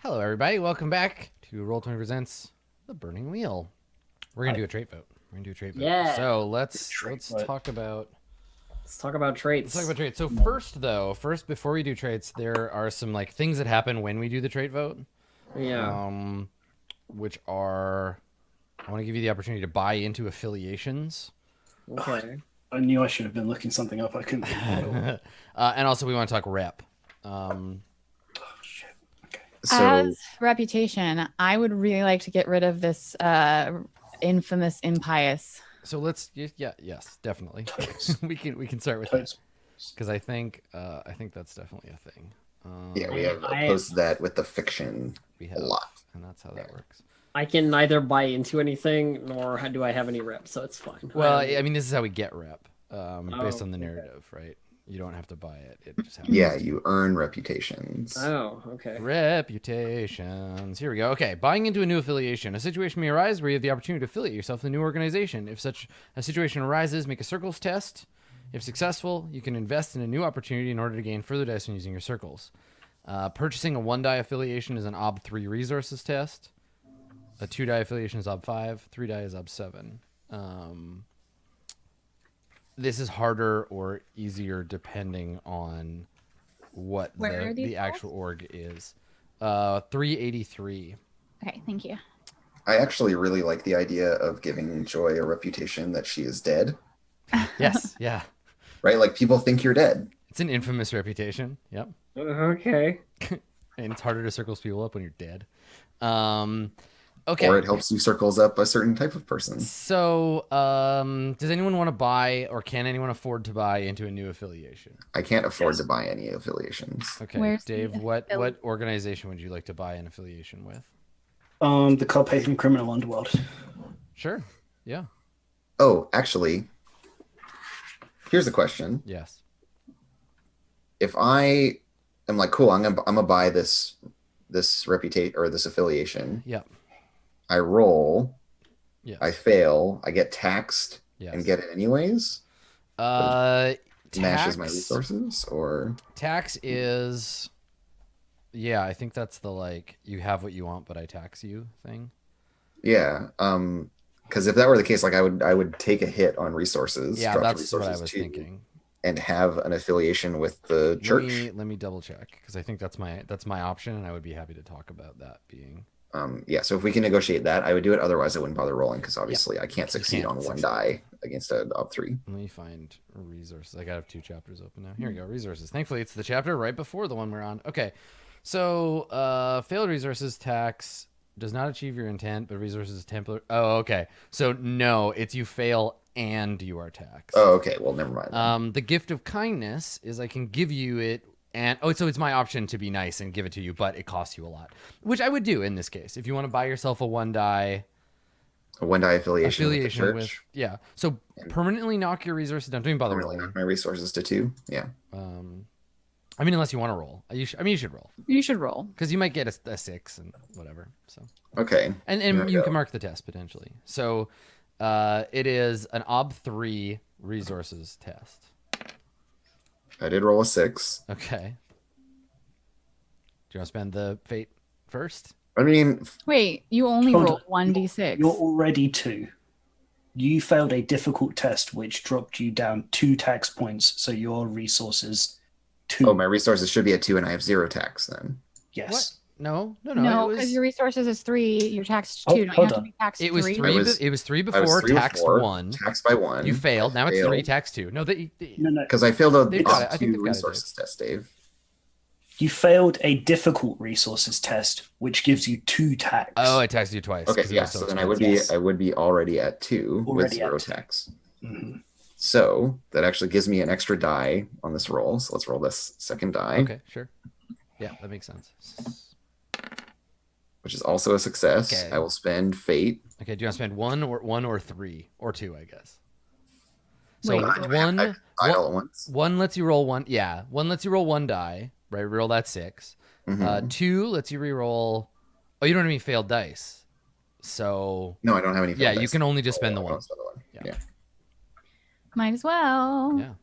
Hello, everybody. Welcome back to Roll20 Presents The Burning Wheel. We're gonna do a trait vote. Yeah. So let's talk about traits. traits. So first before we do traits, there are some like things that happen when we do the trait vote. Yeah. Which are, I want to give you the opportunity to buy into affiliations. Okay. I knew I should have been looking something up. I couldn't think. And also we want to talk rep. Oh shit. Okay. So, As reputation, I would really like to get rid of this infamous impious. So let's yes, definitely. we can start with that because I think that's definitely a thing. yeah, we have opposed that with the fiction a lot, and that's how that works. I can neither buy into anything nor do I have any rep, so it's fine. Well, I mean, this is how we get rep, based on the narrative, right? You don't have to buy it; it just happens. Yeah, you earn reputations. Oh, okay. Reputations. Here we go. Okay, buying into a new affiliation. A situation may arise where you have the opportunity to affiliate yourself with a new organization. If such a situation arises, make a circles test. If successful, you can invest in a new opportunity in order to gain further dice when using your circles. Purchasing a 1-die affiliation is an OB3 resources test. A 2-die affiliation is OB5. 3-die is OB7. This is harder or easier depending on what the actual org is. 383. Okay, thank you. I actually really like the idea of giving Joy a reputation that she is dead. Yes, yeah. Right? Like, people think you're dead. It's an infamous reputation. Yep. Okay. And it's harder to circle people up when you're dead. Okay. Or it helps you circles up a certain type of person. So, does anyone want to buy, or can anyone afford to buy into a new affiliation? I can't afford to buy any affiliations. Okay, Where's Dave, the what organization would you like to buy an affiliation with? The Carpathian Criminal Underworld. Sure. Yeah. Oh, actually, here's the question. Yes. If I am like, cool, I'm gonna buy this reputation or this affiliation. Yep. I roll. Yes. I fail. I get taxed Yes. and get it anyways. Mashes My resources, or tax is, yeah, I think that's the like you have what you want, but I tax you thing. yeah. Because if that were the case, like I would take a hit on resources. Yeah, drop the that's what I resources was too, thinking. and have an affiliation with the church. Let me double check because I think that's my option, and I would be happy to talk about that being. Yeah, so if we can negotiate that, I would do it. Otherwise, I wouldn't bother rolling because obviously I can't succeed on one die against a OB3. Let me find resources. I got to have 2 chapters open now. Here we go. Resources. Thankfully, it's the chapter right before the one we're on. Okay. So, failed resources tax does not achieve your intent, but resources is temporary. Oh, okay. So, no, it's you fail and you are taxed. Oh, okay. Well, never mind. The gift of kindness is I can give you it. And so it's my option to be nice and give it to you, but it costs you a lot, which I would do in this case. If you want to buy yourself a 1-die affiliation with the church. with yeah. So permanently knock your resources down. Don't even bother rolling. Knock my resources to 2. Yeah. I mean, unless you want to roll. You should roll. You should roll. Because you might get a 6 and whatever. So Okay. and you can mark the test potentially. So it is an OB3 resources test. I did roll a 6. Okay. Do you want to spend the fate first? I mean, Wait, you only Hold rolled on. 1d6. You're already 2. You failed a difficult test, which dropped you down 2 tax points. So your resources 2. oh, my resources should be at 2, and I have 0 tax then. Yes. What? No. No, It because was, your resources is 3. You're taxed Oh, 2. Don't you hold have to on. be taxed it was 3? 3. was- It was 3 I was before 3 taxed before, 1. Taxed by 1. You failed. Now it's 3 failed. tax 2. No, No. Because I failed a They've got it. I think OB2 they've got it, resources test, Dave. You failed a difficult resources test, which gives you 2 tax. Oh, I taxed you twice. Okay, 'cause it yeah. was so So then expensive. I would be already at 2 with Already 0 at 2. tax. Mhm. So that actually gives me an extra die on this roll. So let's roll this second die, Okay, sure. Yeah, that makes sense. which is also a success. Okay. I will spend fate. Okay, do you want to spend 1 or 3 or 2? I guess. So Wait, I all at once. 1 lets you roll 1. Yeah, 1 lets you roll 1 die. Right, roll that 6. Mhm. 2 lets you re-roll. Oh, you don't have any failed dice. So No, I don't have any. yeah, failed you dice. can only just spend the I 1. won't spend the 1. Yeah. Yeah. Might as well. Yeah.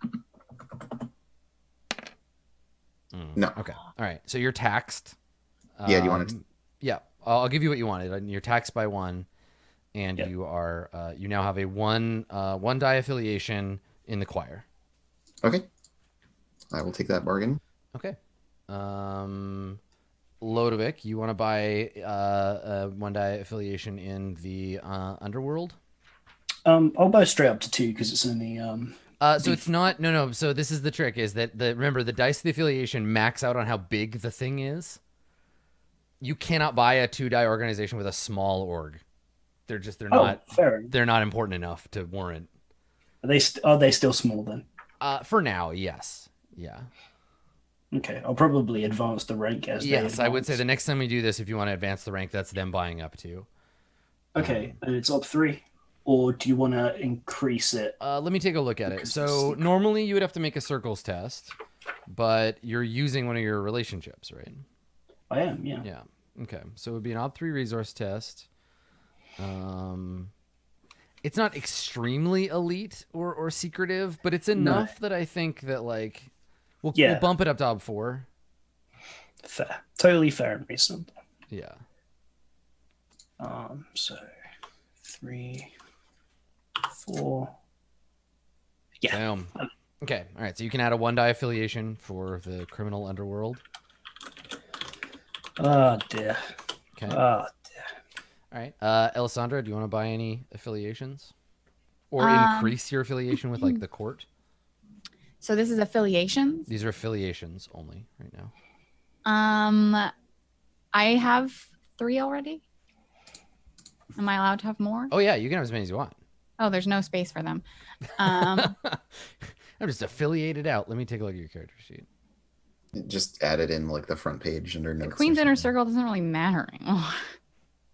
No. Okay. All right. So you're taxed. Yeah, do you want to Yeah, I'll give you what you wanted. You're taxed by 1, and Yep. you are you now have a one die affiliation in the choir. Okay. I will take that bargain. Okay. Lodovic, you want to buy a 1 die affiliation in the underworld? I'll buy straight up to 2 because it's only So it's not no. So this is the trick: is that remember the dice of the affiliation max out on how big the thing is. You cannot buy a 2 die organization with a small org. They're fair. they're not important enough to warrant. Are they still small then? For now, yes, yeah, Okay, I'll probably advance the rank as they yes. I would say advance. the next time we do this, if you want to advance the rank, that's them buying up to. Okay, and it's up 3, or do you want to increase it? Let me take a look at it. Because So it's- normally you would have to make a circles test, but you're using one of your relationships, right? I am, yeah. Yeah. Okay. So it would be an odd 3 resource test. It's not extremely elite or secretive, but it's enough that I think that like we'll bump it up to ob 4. Fair, totally fair and reasonable. Yeah. So 3, 4. Yeah. Boom. Okay. All right. So you can add a 1 die affiliation for the criminal underworld. Oh dear. Okay. Oh dear. All right. Alessandra, do you want to buy any affiliations? Or increase your affiliation with like the court? So this is affiliations. These are affiliations only right now. I have 3 already. Am I allowed to have more? Oh yeah, you can have as many as you want. Oh, there's no space for them. I'm just affiliated out. Let me take a look at your character sheet. Just add it in like the front page under notes. The Queen's or Inner something. Circle doesn't really matter anymore.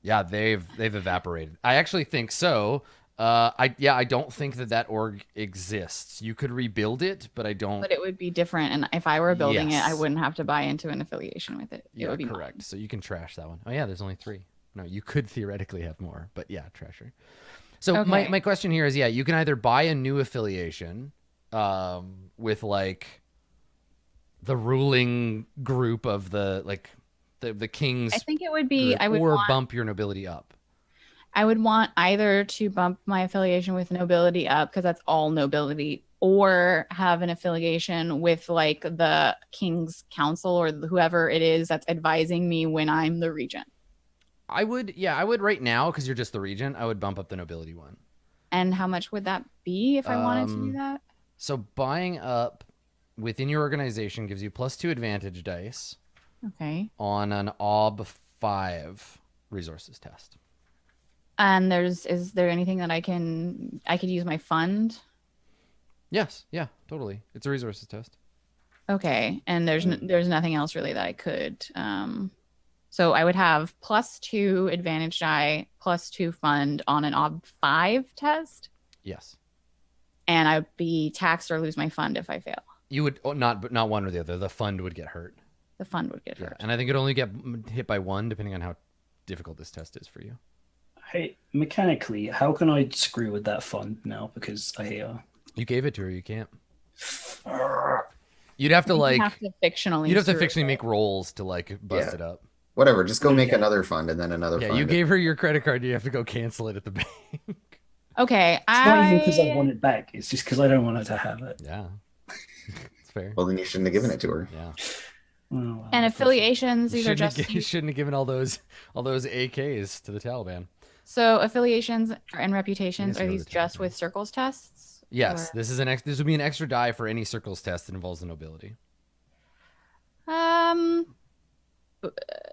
Yeah, they've evaporated. I actually think so. I don't think that org exists. You could rebuild it, but I don't. But it would be different, and if I were building it, I Yes. wouldn't have to buy into an affiliation with it. It Yeah, would be correct. mine. So you can trash that one. Oh yeah, there's only 3. No, you could theoretically have more, but yeah, trasher. So Okay. my question here is, yeah, you can either buy a new affiliation, with like the ruling group of the king's, I think it would be. group, I would or want. bump your nobility up. I would want either to bump my affiliation with nobility up because that's all nobility, or have an affiliation with like the King's Council or whoever it is that's advising me when I'm the regent. I would right now, because you're just the regent, I would bump up the nobility one. And how much would that be if I wanted to do Um, that? So buying up within your organization gives you +2 advantage dice Okay. on an ob 5 resources test. And is there anything that I could use my fund? Yes, yeah, totally. It's a resources test. Okay. And there's nothing else really that I could so I would have +2 advantage die, +2 fund on an ob 5 test, Yes. and I'd be taxed or lose my fund if I fail. You would not one or the other. The fund would get hurt. The fund would get Yeah. hurt. And I think it'd only get hit by 1 depending on how difficult this test is for you. Hey, mechanically, how can I screw with that fund now? Because You gave it to her, you can't. You'd have to You have to fictionally. you'd have to screw fictionally it. make rolls to like bust Yeah. it up. Whatever. Just go make Okay. another fund and then another Yeah, fund. you gave her your credit card, you have to go cancel it at the bank. Okay, it's not even because I want it back. It's just because I don't want her to have it. Yeah. It's fair. Well, then you shouldn't have given it to her. Yeah. Oh, well, And affiliations, You these are shouldn't, just have, shouldn't have given all those AKs to the Taliban. so affiliations and reputations Yes, are go to these the just Taliban. with circles tests? Yes, Or- this would be an extra die for any circles test that involves the nobility.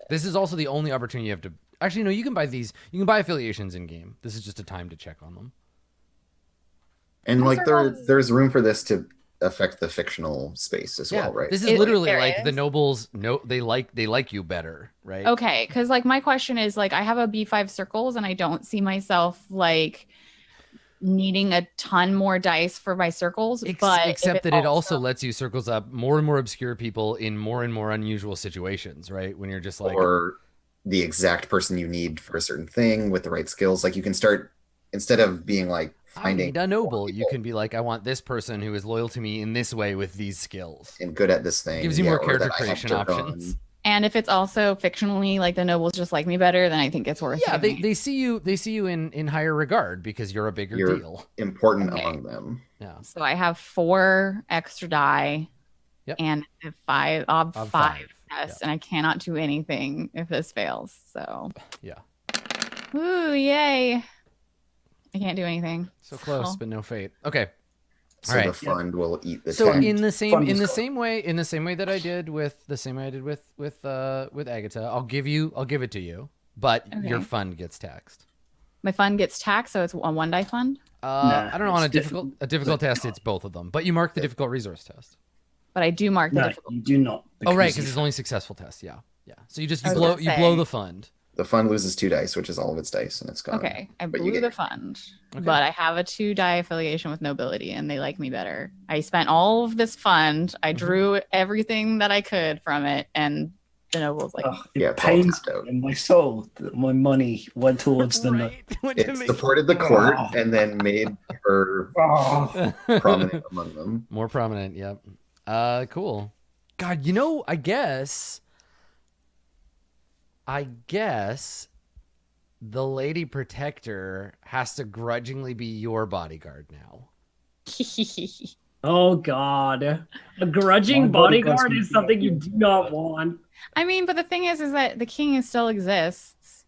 This is also the only opportunity you have to. Actually, no, you can buy these. You can buy affiliations in game. This is just a time to check on them. And Those like are all- there's room for this to affect the fictional space as well, right? This is It- literally there like the is. nobles. No, they like you better, right? Okay, because like my question is like I have a B5 circles and I don't see myself like needing a ton more dice for my circles, but if Except that it also lets you circles up more and more obscure people in more and more unusual situations, right? When you're just like, Or the exact person you need for a certain thing with the right skills. Like you can start, instead of being like I finding need a noble. You people can be like, I want this person who is loyal to me in this way with these skills. and good at this thing. Gives you more or character that I have creation to run options. And if it's also fictionally like the nobles just like me better, then I think it's worth Yeah, giving. they see you in higher regard because you're a bigger You're deal. important Okay. among them. Yeah. So I have 4 extra die. Yep. And a 5 Ob 5 tests, Yep. and I cannot do anything if this fails. So Yeah. ooh, yay. I can't do anything. So close, but no fate. Okay. So All right. the fund will eat the So text. in the same Fund in is the gone. same way that I did with Agatha, I'll give it to you, but your Okay. fund gets taxed. My fund gets taxed, so it's a 1 die fund. Nah, I don't know, on a it's difficult test, it's both of them, but you mark the difficult resource test. But I do mark the No, difficult. you do not. Oh right, you- because it's only successful tests. Yeah. So you I was gonna you blow say. the fund. The fund loses 2 dice, which is all of its dice, and it's gone. Okay, I But you blew get the your- fund, Okay. but I have a 2 die affiliation with nobility, and they like me better. I spent all of this fund. I drew everything that I could from it, and the nobles like me. Ugh, it Yeah, it's all pains tapped out. me in my soul that my money went towards the note. It supported the court Oh. and then made her Oh, prominent among them. More prominent. Yep. Cool. God, I guess the Lady Protector has to grudgingly be your bodyguard now. Oh God, a grudging My bodyguard's bodyguard gonna is be something like you you. do not want. I mean, but the thing is that the king still exists.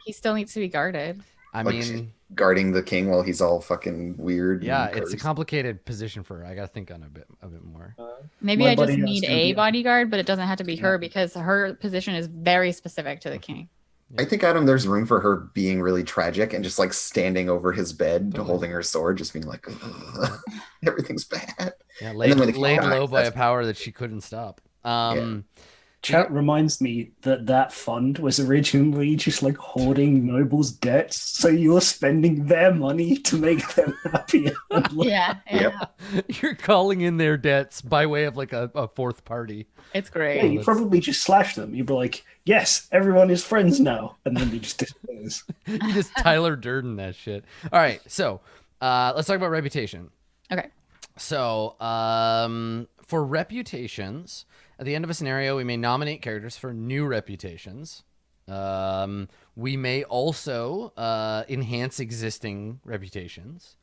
He still needs to be guarded. I Like, mean, Guarding the king while he's all fucking weird. yeah, and it's a cursed. complicated position for her. I gotta think on a bit more. Maybe My I just bodyguard's need gonna a be- bodyguard, but it doesn't have to be Yeah. her because her position is very specific to the king. I think, Adam, there's room for her being really tragic and just like standing over his bed, Totally. holding her sword, just being like, "Ugh, everything's bad. Yeah, then laid when the king laid dies, low by a that's- power that she couldn't stop. chat reminds me that fund was originally just like hoarding nobles' debts, so you're spending their money to make them happier. Yeah, Yep. You're calling in their debts by way of like a fourth party. it's Yeah, great. you probably just slash them. You'd be like, "Yes, everyone is friends now," and then he just disappears. You just Tyler Durden that shit. All right, so let's talk about reputation. Okay. So for reputations, at the end of a scenario, we may nominate characters for new reputations. We may also enhance existing reputations.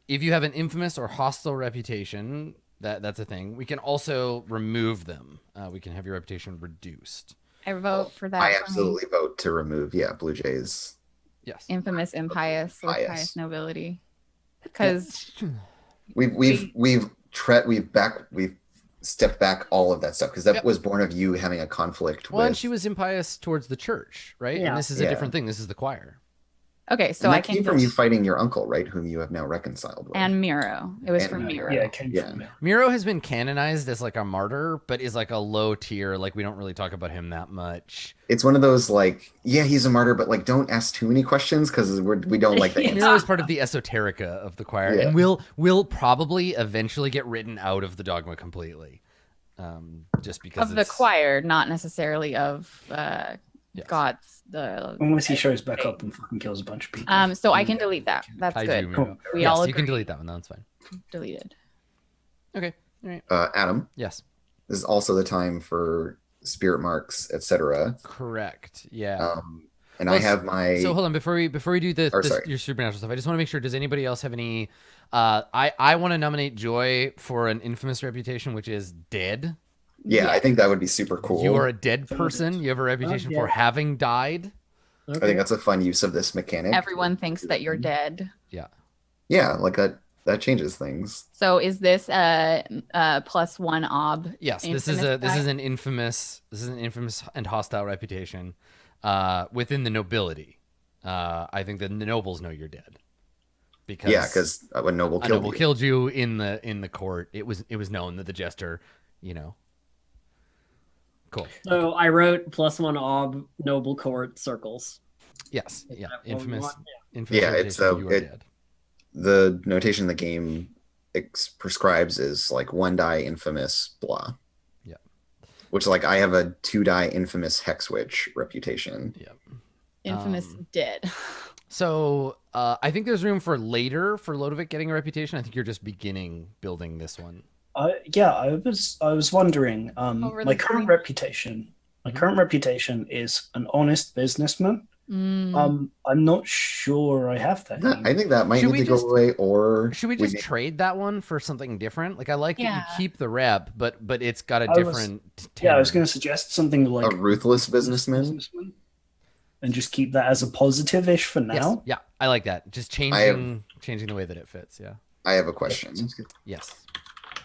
If you have an infamous or hostile reputation, that's a thing. We can also remove them. We can have your reputation reduced. I vote for that. I for me. absolutely vote to remove, Blue Jays. Yes. Infamous, impious, with Pious. pious nobility. Because We've stepped back all of that stuff because that Yep. was born of you having a conflict Well, and with. she was impious towards the church, right? Yeah. And this is a Yeah. different thing. This is the choir. okay, so and I that can came from you just fighting your uncle, right? Whom you have now reconciled with. and Miro. It was And from Miro. Miro. Yeah, it came Yeah. from there. Miro has been canonized as like a martyr, but is like a low tier. Like we don't really talk about him that much. It's one of those like, yeah, he's a martyr, but like, don't ask too many questions because we don't like the Yeah. answer. Miro is part of the esoterica of the choir, Yeah. and will probably eventually get written out of the dogma completely, just because Of the it's- choir, not necessarily of Yes. God's. The Unless he shows back up and fucking kills a bunch of people. so I can delete that. That's Kaiju good. Miro. We Yes, all you can agree. delete that one. That's fine. Deleted. Okay. All right. Adam, Yes. this is also the time for spirit marks, etc. Correct. Yeah. And Well, I have my. So hold on before we do Or, sorry. your supernatural stuff. I just want to make sure. Does anybody else have any? I want to nominate Joy for an infamous reputation, which is dead. yeah, I think that would be super cool. You are a dead person. You have a reputation for yeah. having died. I think that's a fun use of this mechanic. Everyone thinks that you're dead. Yeah, like that changes things. So is this a +1 ob? Yes, this is an infamous and hostile reputation within the nobility. I think the nobles know you're dead. Because when Noble a killed noble you. killed you in the court. It was known that the jester, Cool. So I wrote +1 ob noble court circles. Yes. Yeah. that what we Infamous. want? Infamous. Yeah, it's, reputation, you are it- dead. The notation the game prescribes is like 1 die infamous blah. Yeah. Which like I have a 2 die infamous hex witch reputation. Infamous dead. So I think there's room for later for Lodovic getting a reputation. I think you're just beginning building this one. I was wondering. Over My the current bridge. reputation, my Mhm. current reputation is an honest businessman. I'm not sure I have that I anymore. think that might Should need we to go just away, or should we we just need trade that one for something different? Like I like that you Yeah. keep the rep, but it's got a I was, different yeah, I was tenor. going to suggest something a like ruthless honest businessman. businessman, and just keep that as a positive-ish for Yes, now. yeah, I like that. Just I have changing the way that it fits. Yeah. I have a Yeah, question. sounds good. Yes.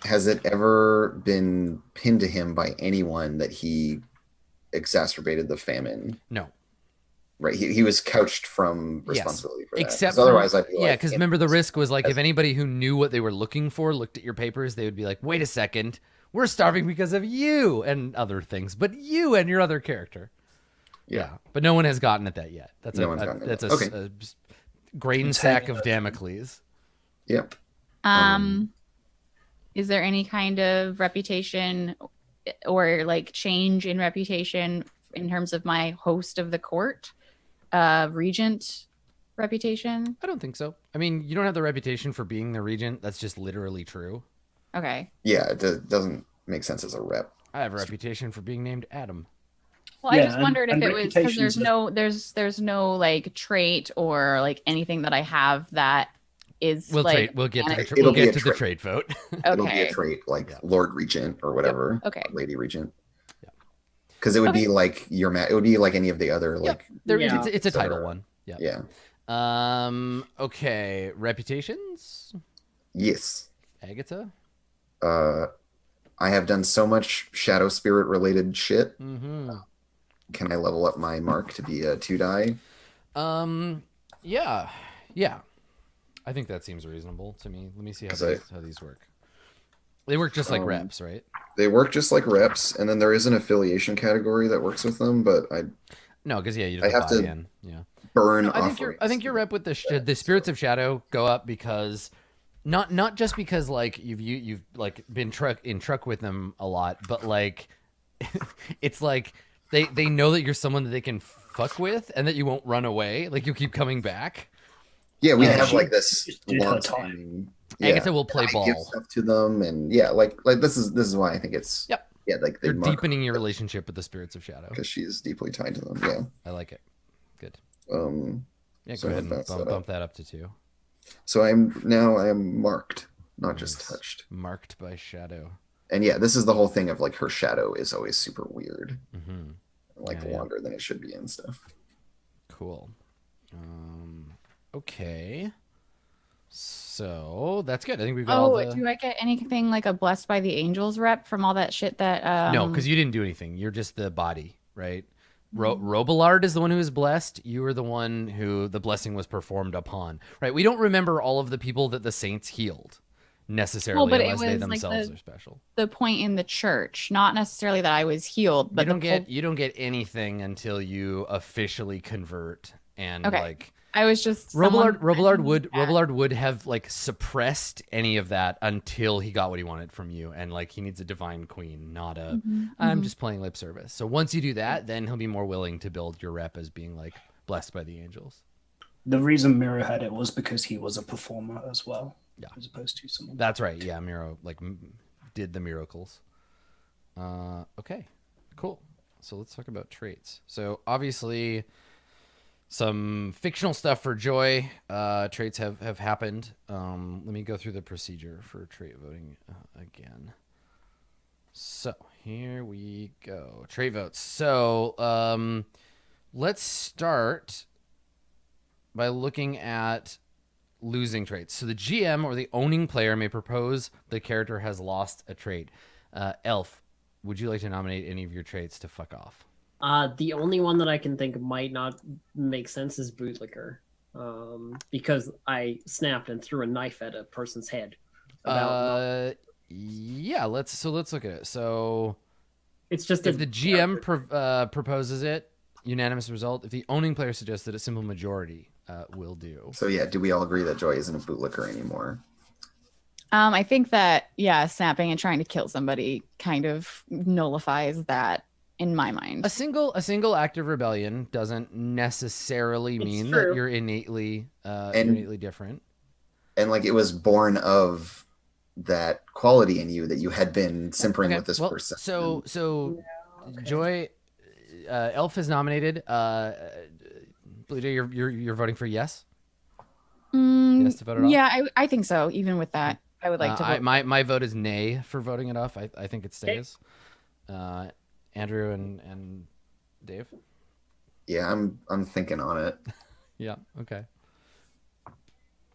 Has it ever been pinned to him by anyone that he exacerbated the famine? No. Right. He was couched from Yes. responsibility for that. Except 'Cause for otherwise, I'd be yeah, like, because remember the risk was like as- if anybody who knew what they were looking for looked at your papers, they would be like, "Wait a second, we're starving because of you and other things, but you and your other character." Yeah, but no one has gotten at that yet. That's No a, one's a gotten at that's that. a, Okay. a grain It's sack hanging of out. Damocles. Yep. Is there any kind of reputation or like change in reputation in terms of my host of the court, regent reputation? I don't think so. I mean, you don't have the reputation for being the regent. That's just literally true. Okay. Yeah, it doesn't make sense as a rep. I have a reputation for being named Adam. Well, I Yeah, just wondered if and it was because there's reputations there's no like trait or like anything that I have that is We'll like trade. We'll get to the It'll be a the trait. trade vote. It'll be a okay. trait like Yeah. Lord Regent or whatever. Okay. Lady Regent. Yeah. Because it would Okay. be like it would be like any of the other like Yeah. It's a title Etc. one. Yeah. yeah. Okay. Reputations. Yes. Agatha. I have done so much shadow spirit related shit. Mm-hmm. Can I level up my mark to be a 2-die? Yeah. Yeah. I think that seems reasonable to me. Let me see how 'Cause how these work. They work just like Um, reps, right? They work just like reps, and then there is an affiliation category that works with them, but I No, because yeah, you I just have buy to in. Yeah. burn No, offerings. I think your rep with the spirits of shadow go up because not just because like you've like been in truck with them a lot, but like it's like they know that you're someone that they can fuck with and that you won't run away. Like you keep coming back. Yeah, we Yeah, have she like this just did her long-standing. Agatha will play I give ball. stuff to them, and yeah, like this is why I think it's Yep. yeah, like they You're mark deepening your relationship with the spirits of shadow. because she's deeply tied to them. Yeah. I like it. Good. Yeah, So go ahead and that's set up. bump that up to 2. So I am marked, not just Nice. touched. Marked by shadow. And yeah, this is the whole thing of like her shadow is always super weird, Mm-hmm. like Yeah, yeah. longer than it should be and stuff. Cool. Okay. So that's good. I think we've got all Oh, the. do I get anything like a blessed by the angels rep from all that shit that No, because you didn't do anything. You're just the body, right? Robillard is the one who is blessed. You were the one who the blessing was performed upon, right? We don't remember all of the people that the saints healed necessarily, but it unless they was like themselves are special. the point in the church, not necessarily that I was healed, but You don't get anything until you officially convert and Okay. like. I was just someone Robillard would have like suppressed any of that until he got what he wanted from you, and like he needs a divine queen, not a I'm just playing lip service. So once you do that, then he'll be more willing to build your rep as being like blessed by the angels. The reason Miro had it was because he was a performer as well, Yeah. as opposed to someone. That's right. Yeah, Miro like did the miracles. Okay, cool. So let's talk about traits. So obviously, some fictional stuff for Joy. Traits have happened. Let me go through the procedure for trait voting again. So here we go. Trait votes. So let's start by looking at losing traits. So the GM or the owning player may propose the character has lost a trait. Elf, would you like to nominate any of your traits to fuck off? The only one that I can think might not make sense is bootlicker, because I snapped and threw a knife at a person's head. Yeah, let's look at it. So It's just if the GM proposes it, unanimous result. If the owning player suggests it, a simple majority will do. So yeah, do we all agree that Joy isn't a bootlicker anymore? I think that snapping and trying to kill somebody kind of nullifies that in my mind. A single act of rebellion doesn't necessarily mean that true. you're innately And- different. And like it was born of that quality in you that you had been simpering Okay, with this well, person. So Okay. Joy, Elf is nominated. Blue Jay, you're voting for yes. Yes to vote it off? Yeah, I think so. Even with that, I would like to vote. My vote is nay for voting it off. I think it stays. Andrew and Dave. Yeah, I'm thinking on it. Yeah. Okay.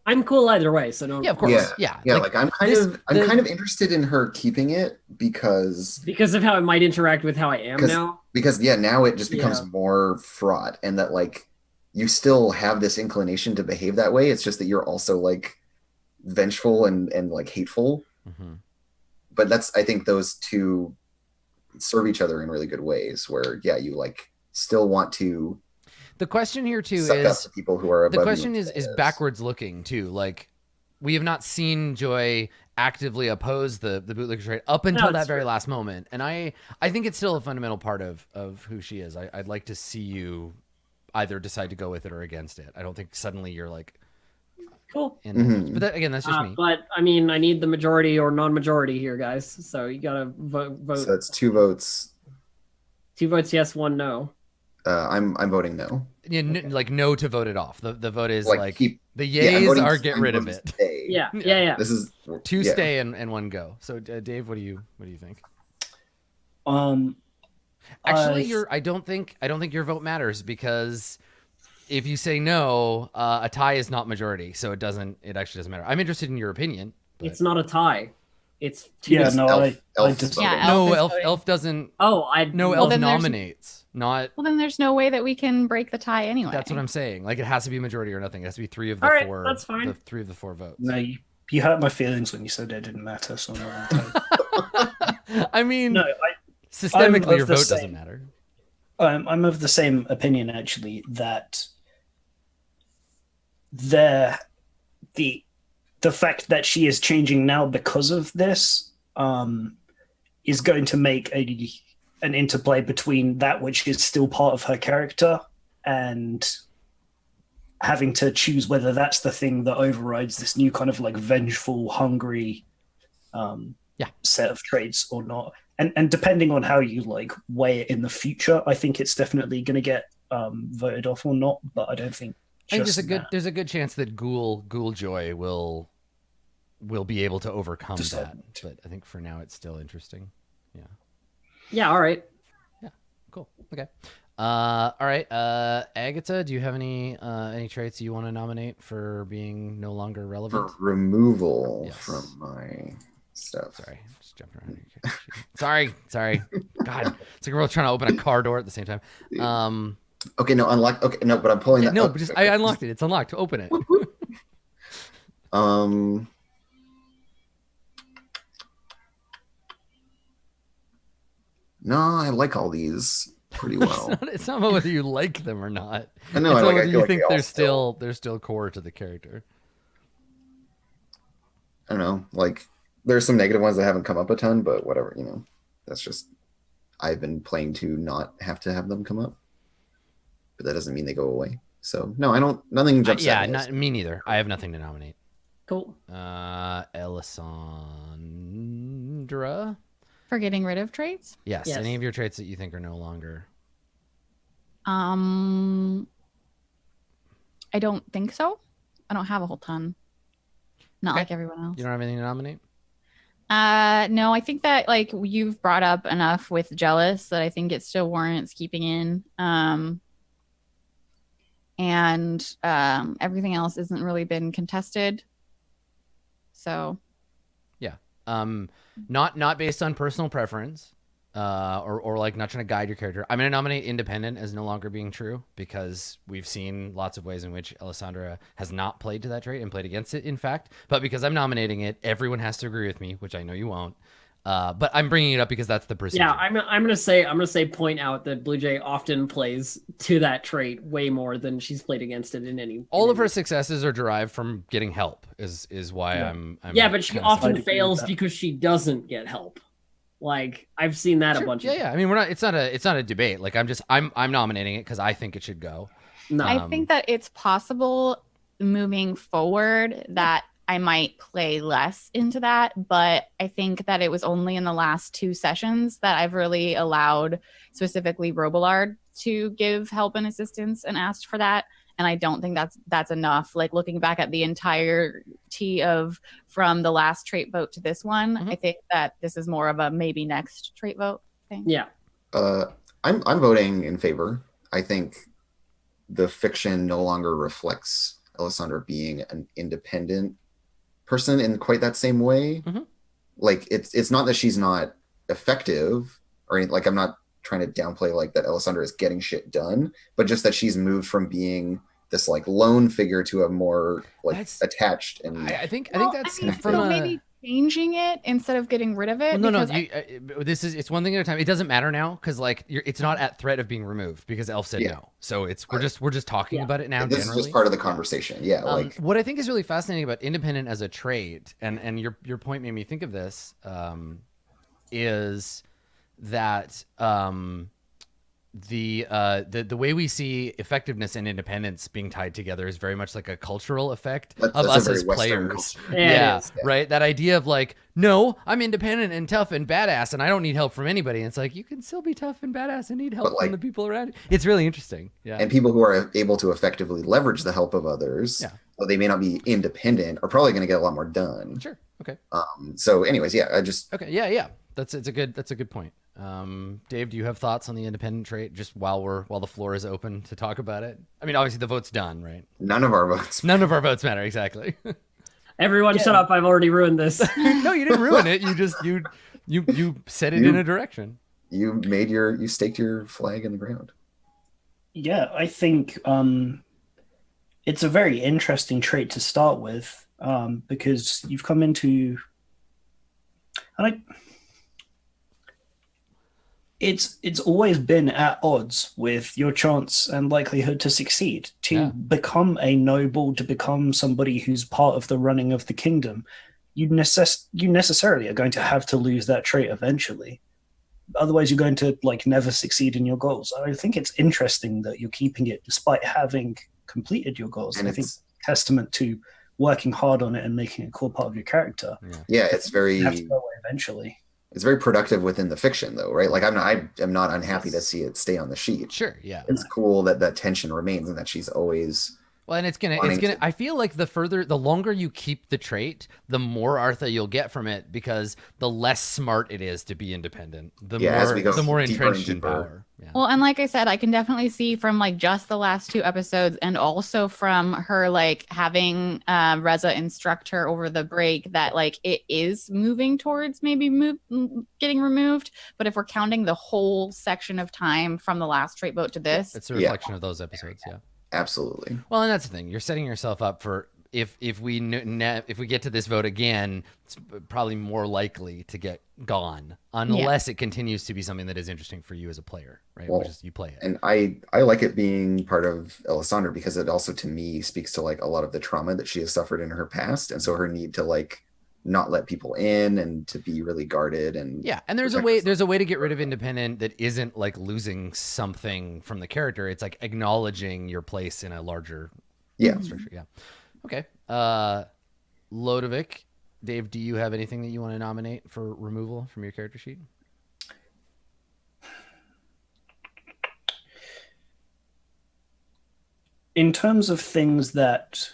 I'm cool either way, so don't. Yeah, of course. Yeah. Yeah. Like I'm kind of interested in her keeping it because Because of how it might interact with how I am now. now it just becomes Yeah. more fraught, and that like you still have this inclination to behave that way. It's just that you're also like vengeful and like hateful. Mm-hmm. But I think those two serve each other in really good ways. Where you like still want to. The question here too suck up is to people who are above the question you is backwards looking too. Like we have not seen Joy actively oppose the bootlicker trait up until that very last moment, and I think it's still a fundamental part of who she is. I'd like to see you either decide to go with it or against it. I don't think suddenly you're like Cool. but again, that's just me. But I mean, I need the majority or non-majority here, guys. So you gotta vote. So that's 2 votes. 2 votes yes, 1 no. I'm voting no. Yeah, like no to vote it off. The vote is like keep, the I'm yays voting- are get I'm rid of voting it. stay. Yeah. This is 2 yeah. stay and 1 go. So Dave, what do you think? Actually, I don't think your vote matters because if you say no, a tie is not majority, so it actually doesn't matter. I'm interested in your opinion. But... It's not a tie. It's 2 Yeah, no, Elf I is just voting. Yeah, No, Elf is Elf doesn't. Elf Elf then there's- nominates. Not. Well, then there's no way that we can break the tie anyway. That's what I'm saying. Like it has to be majority or nothing. It has to be 3 of the All right, 4. that's fine. 3 of the 4 votes. No, you hurt my feelings when you said it didn't matter, so I'm not gonna tell I mean, No, systemically, I'm your of the vote doesn't same- matter. I'm of the same opinion actually that the fact that she is changing now because of this is going to make an interplay between that which is still part of her character and having to choose whether that's the thing that overrides this new kind of like vengeful, hungry set of traits or not. And depending on how you like weigh it in the future, I think it's definitely going to get voted off or not. But I don't think. I think just now. there's a good chance that Ghoul Joy will be able to overcome Just that. But I think for now it's still interesting. Yeah. Yeah, all right. Yeah. Cool. Okay. All right. Agatha, do you have any traits you want to nominate for being no longer relevant? For removal Yes. from my stuff. Sorry, just jumping around your character sheet. Sorry. God, it's like we're both trying to open a car door at the same time. Okay, no, unlock. Okay, no, but I'm pulling that. No, okay, but just okay. I unlocked it. It's unlocked. Open it. No, I like all these pretty well. It's not about whether you like them or not. I know. It's I about like. whether I feel you like think they all they're still core to the character. I don't know. Like, there's some negative ones that haven't come up a ton, but whatever. That's just. I've been playing to not have to have them come up, but that doesn't mean they go away. So no, I don't. Nothing jumps Yeah, out. not me neither. I have nothing to nominate. Cool. Elisandra. For getting rid of traits. Yes. Yes. Any of your traits that you think are no longer. I don't think so. I don't have a whole ton. Not Okay. like everyone else. You don't have anything to nominate? No, I think that like you've brought up enough with jealous that I think it still warrants keeping in. And everything else isn't really been contested. So Not based on personal preference, or like not trying to guide your character. I'm gonna nominate independent as no longer being true because we've seen lots of ways in which Alessandra has not played to that trait and played against it, in fact. But because I'm nominating it, everyone has to agree with me, which I know you won't. But I'm bringing it up because that's the procedure. Yeah, I'm gonna say point out that Blue Jay often plays to that trait way more than she's played against it in any. All of her successes are derived from getting help. Is why Yeah. I'm Yeah, but she kinda often agree with fails that. because she doesn't get help. Like I've seen that Sure. a bunch Yeah, of yeah. I mean, it's not a debate. Like I'm nominating it because I think it should go. No. I think that it's possible moving forward that I might play less into that. But I think that it was only in the last 2 sessions that I've really allowed specifically Robillard to give help and assistance and asked for that. And I don't think that's enough. Like looking back at the entirety of from the last trait vote to this one, I think that this is more of a maybe next trait vote thing. Yeah. I'm voting in favor. I think the fiction no longer reflects Alessandra being an independent person in quite that same way. Like it's not that she's not effective or anything. Like I'm not trying to downplay like that Alessandra is getting shit done, but just that she's moved from being this like lone figure to a more like attached. And I think that's I mean, from so maybe changing it instead of getting rid of it. Well, no, it's one thing at a time. It doesn't matter now because like it's not at threat of being removed because Elf said no. So we're just talking about it now. This generally. is just part of the conversation. Yeah. Like what I think is really fascinating about independent as a trait, and your point made me think of this, is that the way we see effectiveness and independence being tied together is very much like a cultural effect of us as players. Yeah, right. That idea of like, no, I'm independent and tough and badass, and I don't need help from anybody. And it's like you can still be tough and badass and need help from the people around you. It's really interesting. Yeah, and people who are able to effectively leverage the help of others, though they may not be independent, are probably going to get a lot more done. Sure. Okay. So, anyways, okay. Yeah. That's a good point. Dave, do you have thoughts on the independent trait just while the floor is open to talk about it? I mean, obviously the vote's done, right? None of our votes matter. Exactly. Everyone shut up. I've already ruined this. No, you didn't ruin it. You just, you set it in a direction. You staked your flag in the ground. Yeah, I think it's a very interesting trait to start with because you've come into... It's always been at odds with your chance and likelihood to succeed. To become a noble, to become somebody who's part of the running of the kingdom, you necessarily are going to have to lose that trait eventually. Otherwise, you're going to like never succeed in your goals. I think it's interesting that you're keeping it despite having completed your goals. And I think it's testament to working hard on it and making it a core part of your character. Yeah, it's very... You have to go away eventually. It's very productive within the fiction, though, right? Like I am not unhappy to see it stay on the sheet. Sure, yeah. It's cool that tension remains and that she's always... Well, and it's gonna. I feel like the longer you keep the trait, the more Artha you'll get from it because the less smart it is to be independent. The more entrenched in power. Yeah. Well, and like I said, I can definitely see from like just the last 2 episodes, and also from her like having Reza instruct her over the break that like it is moving towards maybe getting removed. But if we're counting the whole section of time from the last trait vote to this, it's a reflection of those episodes. Yeah. Absolutely. Well, and that's the thing. You're setting yourself up for if we get to this vote again, it's probably more likely to get gone unless it continues to be something that is interesting for you as a player, right? Well, which is you play it. And I like it being part of Alessandra because it also to me speaks to like a lot of the trauma that she has suffered in her past, and so her need to like not let people in and to be really guarded and there's a way to get rid of independent that isn't like losing something from the character. It's like acknowledging your place in a larger structure. Okay. Lodovic, Dave, do you have anything that you want to nominate for removal from your character sheet? In terms of things that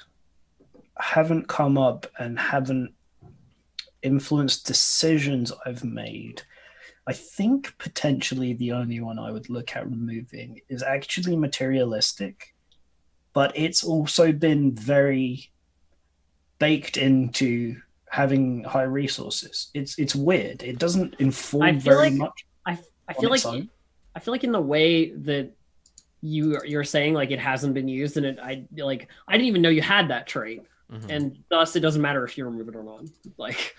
haven't come up and haven't influenced decisions I've made, I think potentially the only one I would look at removing is actually materialistic, but it's also been very baked into having high resources. It's weird. It doesn't inform very much. I feel like in the way that you're saying like it hasn't been used, and I didn't even know you had that trait. Mm-hmm. And thus, it doesn't matter if you remove it or not. Like,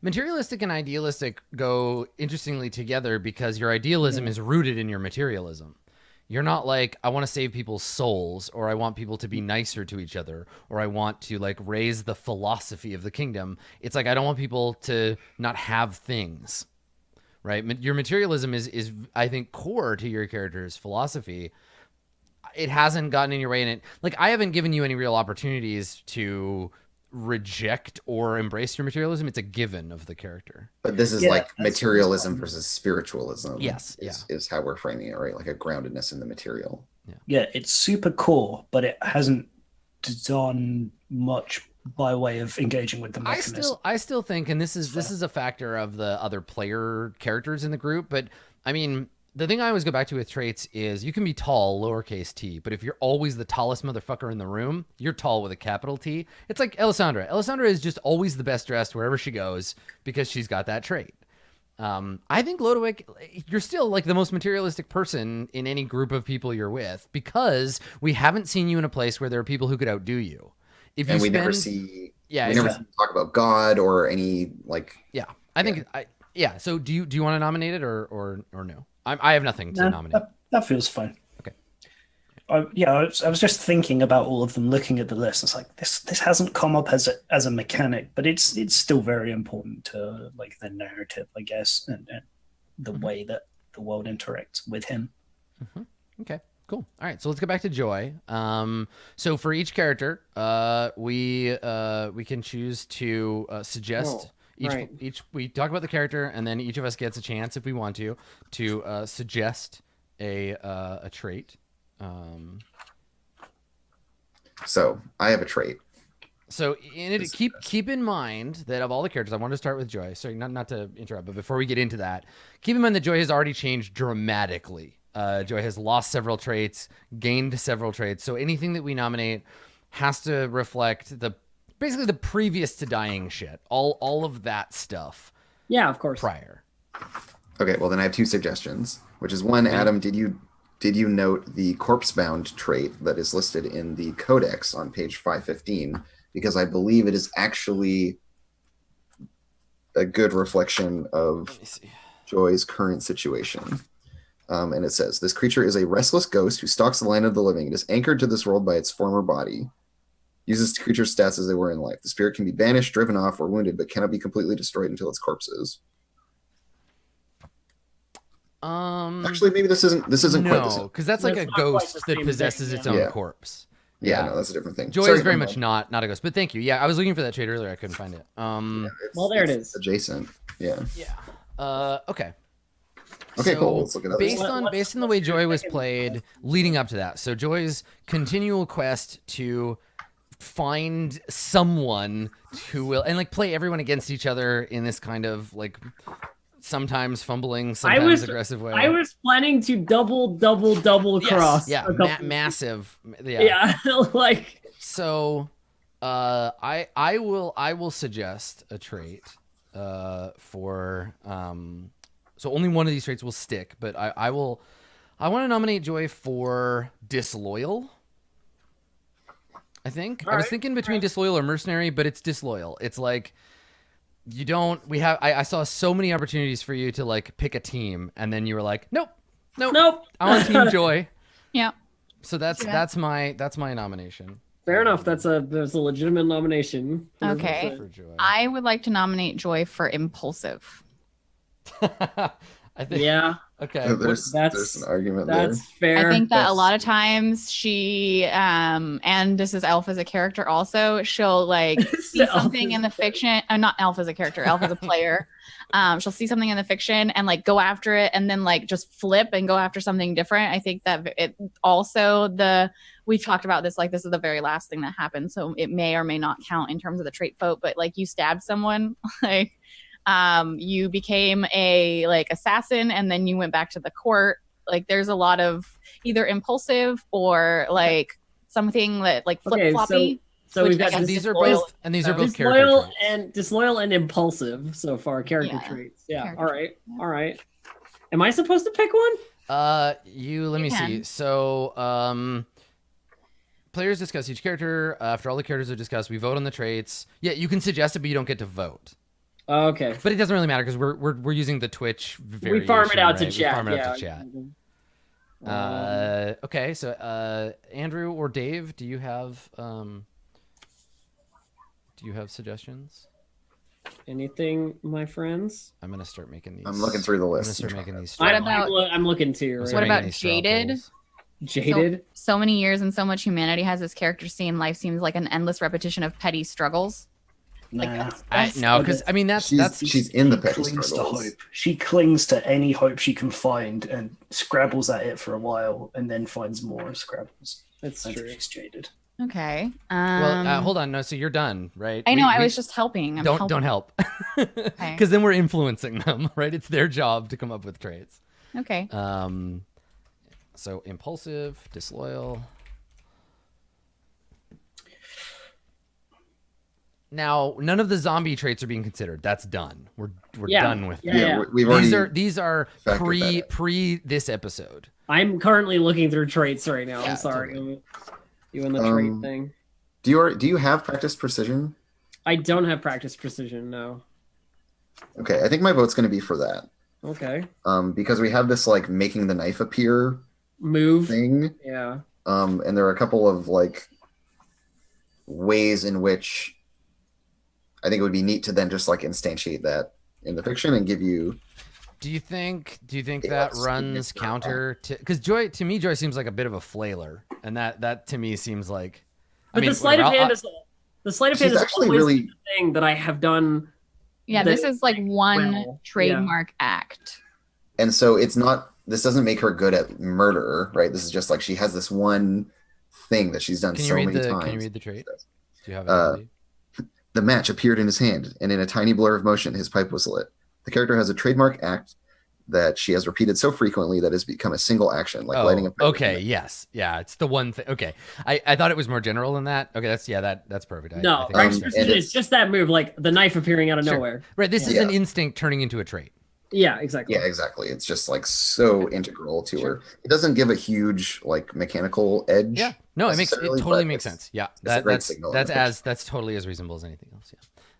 materialistic and idealistic go interestingly together because your idealism is rooted in your materialism. You're not like, I want to save people's souls, or I want people to be nicer to each other, or I want to like raise the philosophy of the kingdom. It's like, I don't want people to not have things, right? Your materialism is I think core to your character's philosophy. it hasn't gotten in your way, and it like I haven't given you any real opportunities to reject or embrace your materialism. It's a given of the character. But this is Yeah, like that's materialism versus spiritualism. Yes, is how we're framing it, right? Like a groundedness in the material. Yeah, it's super core, but it hasn't done much by way of engaging with the mechanism. I still think, and this is a factor of the other player characters in the group, but I mean, the thing I always go back to with traits is you can be tall, lowercase t, but if you're always the tallest motherfucker in the room, you're tall with a capital T. It's like Elisandra. Elisandra is just always the best dressed wherever she goes because she's got that trait. I think Lodewijk, you're still like the most materialistic person in any group of people you're with because we haven't seen you in a place where there are people who could outdo you. If you never see see you talk about God or any like. Yeah, I think So do you want to nominate it or no? I have nothing to nominate. That feels fine. Okay. I was just thinking about all of them, looking at the list. It's like this hasn't come up as a mechanic, but it's still very important to like the narrative, I guess, and the way that the world interacts with him. Mm-hmm. Okay, cool. All right, so let's go back to Joy. So for each character, we can choose to suggest. Each we talk about the character, and then each of us gets a chance, if we want to suggest a trait. So I have a trait. So in it, keep in mind that of all the characters, I want to start with Joy. Sorry, not to interrupt, but before we get into that, keep in mind that Joy has already changed dramatically. Joy has lost several traits, gained several traits. So anything that we nominate has to reflect basically the previous to dying shit, all of that stuff. Yeah, of course. Prior. Okay, well then I have two suggestions. Which is one, Adam, did you note the corpse-bound trait that is listed in the codex on page 515? Because I believe it is actually a good reflection of Joy's current situation. And it says, this creature is a restless ghost who stalks the land of the living. It is anchored to this world by its former body. Uses the creature's stats as they were in life. The spirit can be banished, driven off, or wounded, but cannot be completely destroyed until its corpse is. Actually, maybe this isn't quite the same. because that's like a ghost that possesses its own corpse. Yeah, no, that's a different thing. Joy is very much not a ghost, but thank you. Yeah, I was looking for that trait earlier. I couldn't find it. Well, there it is. Adjacent. Yeah. Yeah. Okay. Okay, So, cool. Let's look at that. Based on the way Joy was played leading up to that. So Joy's continual quest to find someone who will and like play everyone against each other in this kind of like sometimes fumbling, sometimes aggressive way. I was planning to double cross. Yeah, massive. Yeah, like so. I will suggest a trait for so only one of these traits will stick, but I want to nominate Joy for disloyal. I think. I was thinking between disloyal or mercenary, but it's disloyal. It's like I saw so many opportunities for you to like pick a team, and then you were like, nope. I want Team Joy. Yeah. So that's my nomination. Fair enough. There's a legitimate nomination. Okay. For Joy. I would like to nominate Joy for impulsive. I think. Yeah. Okay. There's an argument there. That's fair. I think that a lot of times she, and this is Elf as a character also, she'll like see something in the fiction. Not Elf as a character, Elf as a player. She'll see something in the fiction and like go after it and then like just flip and go after something different. I think that it also we've talked about this, like this is the very last thing that happened. So it may or may not count in terms of the trait vote, but like you stabbed someone, like you became a like assassin and then you went back to the court. Like there's a lot of either impulsive or like something that like flip floppy. So we've got these are both character traits. Disloyal and impulsive so far character traits. Yeah. Character. All right. Am I supposed to pick one? Let me see. So players discuss each character. After all the characters are discussed, we vote on the traits. Yeah, you can suggest it, but you don't get to vote. Okay. But it doesn't really matter because we're using the Twitch variation. We farm it out to right? chat. We farm it out to chat. Okay, so Andrew or Dave, do you have suggestions? Anything, my friends? I'm gonna start making these. I'm looking through the list. I'm gonna start making these. I'm looking too. Right? What about Jaded? Jaded. So many years and so much humanity has this character seen. Life seems like an endless repetition of petty struggles. Like Nah. No, because I mean that's she's in the She petty clings to struggles. hope. She clings to any hope she can find and scrabbles at it for a while, and then finds more scrabbles. That's I think true. she's jaded. Okay. well. Hold on, no. So you're done, right? I know. I was just helping. Don't help, because then we're influencing them, right? It's their job to come up with traits. Okay. So impulsive, disloyal. Now, none of the zombie traits are being considered. That's done. We're done with that. Yeah. We've already These are factored that pre this episode. I'm currently looking through traits right now. Yeah, I'm sorry. totally. Doing the trait thing. Do you have practice precision? I don't have practice precision, no. Okay, I think my vote's going to be for that. Okay. Because we have this like making the knife appear Move. thing. Yeah. And there are a couple of like ways in which I think it would be neat to then just like instantiate that in the fiction and give you. Do you think Yeah, that that's- runs counter to, because Joy seems like a bit of a flailer, and that to me seems like. But the sleight of hand is She's actually always really- the thing that I have done. Yeah, that- this is like one well, trademark act. And so it's not. This doesn't make her good at murder, right? This is just like she has this one thing that she's done Can you so read many the times. Can you read the trait? Do you have it? Uh, handy? The match appeared in his hand, and in a tiny blur of motion, his pipe was lit. The character has a trademark act that she has repeated so frequently that it's become a single action, like lighting a pipe. Okay, yes, yeah, it's the one thing. Okay, I thought it was more general than that. Okay, that's perfect. I No, think practice and precision it's- is just that move, like the knife appearing out of Sure. nowhere. right. This is Yeah. an instinct turning into a trait. Yeah, exactly. Yeah, exactly. It's just like so integral to her. It doesn't give a huge like mechanical edge. Yeah, no, it necessarily, totally but makes it's- sense. Yeah, a great signal in the picture. that's totally as reasonable as anything else.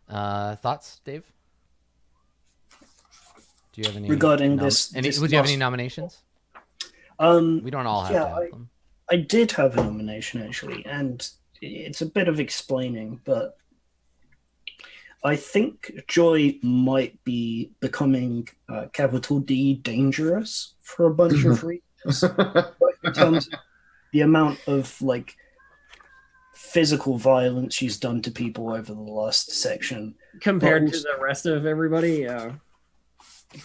Yeah. Thoughts, Dave? Do you have any Regarding this would you have any last- nominations? Um, We don't all have yeah, to have them. I did have a nomination actually, and it's a bit of explaining, but I think Joy might be becoming capital D dangerous for a bunch of reasons. Both in terms of the amount of like physical violence she's done to people over the last section, Compared But to the rest of everybody, yeah.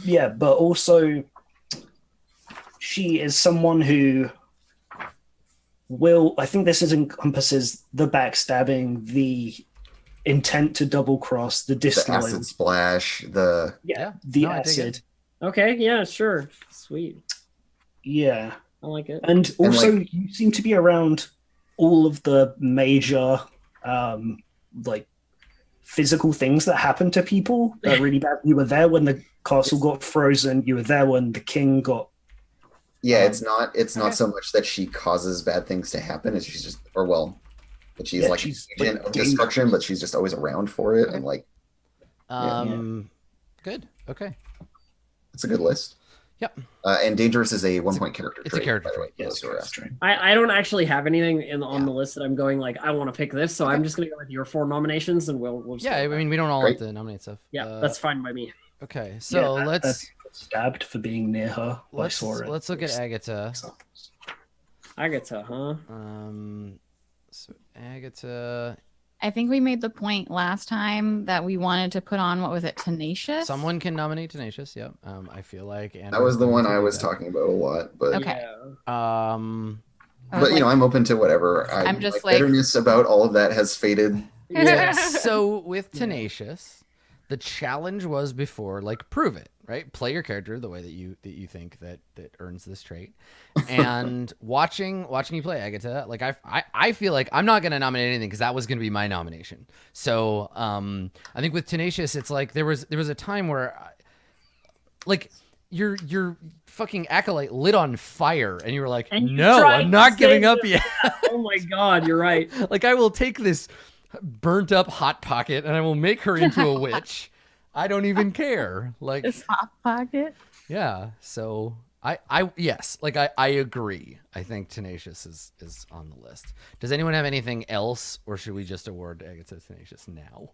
yeah, but also she is someone who will, I think this encompasses the backstabbing, the intent to double cross, the The disloyal, acid splash, the Yeah, the no, I dig acid. it. Okay, yeah, sure. Sweet. Yeah. I like it. And also like- you seem to be around all of the major like physical things that happen to people that are really bad. You were there when the castle got frozen, you were there when the king got yeah. It's not Okay. so much that she causes bad things to happen. It's she's just that she's Yeah, like she's, an agent like, of destruction, but she's just always around for it, and like Good. Okay. it's a good list. Yep. And dangerous is a 1-point character. it's a trait, character by the way, trait. for yes, those who are asking. I don't actually have anything on Yeah. the list that I'm going like I want to pick this, so I'm just gonna go with your 4 nominations and we'll just Yeah, I go with mean we don't all Great. have to nominate stuff. that. that's fine by me. Okay. So Yeah, let's stabbed for being near her. I saw it. let's look at Agatha. Agatha, huh? So Agatha. I think we made the point last time that we wanted to put on, what was it, Tenacious? Someone can nominate Tenacious. Yep. I feel like and That was the one I was talking about a lot, but Okay. Yeah. but you know I'm open to whatever. I'm just my like- bitterness about all of that has faded. Yeah. So with Tenacious, the challenge was before, like, prove it, right? Play your character the way that you think that earns this trait. And watching you play Agatha, like I feel like I'm not gonna nominate anything because that was gonna be my nomination. So I think with Tenacious, it's like there was a time where like your fucking acolyte lit on fire and you were like, And you no, tried I'm to not giving save up them. yet. Oh my god, you're right. Like I will take this burnt up hot pocket and I will make her into a witch. I don't even care. Like, This hot pocket. yeah. So I yes, like I agree. I think Tenacious is on the list. Does anyone have anything else, or should we just award Agatha Tenacious now?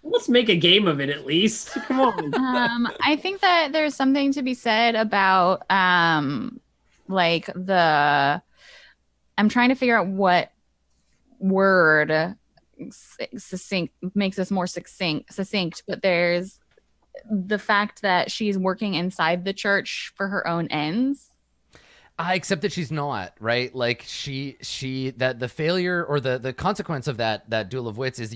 Let's make a game of it at least. Come on. I think that there's something to be said about like the. I'm trying to figure out what word succinct makes us more succinct, but there's the fact that she's working inside the church for her own ends. Except that she's not, right? Like that the failure or the consequence of that duel of wits is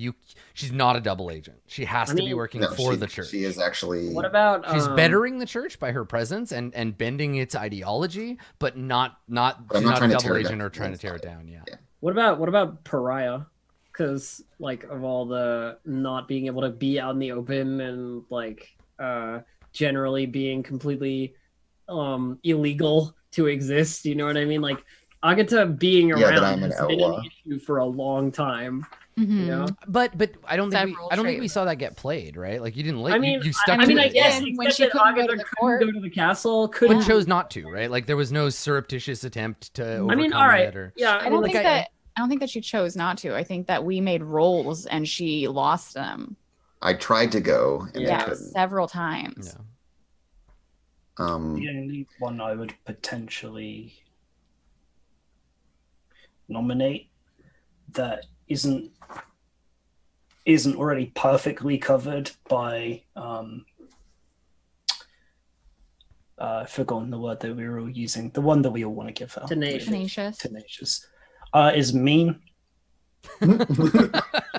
she's not a double agent. She has to be working for the church. She is actually. What about she's bettering the church by her presence and bending its ideology, but she's not a double agent or trying to tear it down. Yeah. What about pariah? Because like of all the not being able to be out in the open and like generally being completely illegal to exist, you know what I mean? Like Agatha being around has been an issue for a long time. Mm-hmm. You know? But I don't think we saw that get played, right? Like you didn't. Like, you stuck I to mean, it. I guess when she couldn't go to the court, go to the castle, but chose not to, right? Like there was no surreptitious attempt to overcome I mean, all right, it. yeah. I don't think that she chose not to. I think that we made rolls and she lost them. I tried to go, and I couldn't. Several times. Yeah. The only one I would potentially nominate that isn't already perfectly covered by I've forgotten the word that we were all using. The one that we all want to give her. Tenacious. Is mean.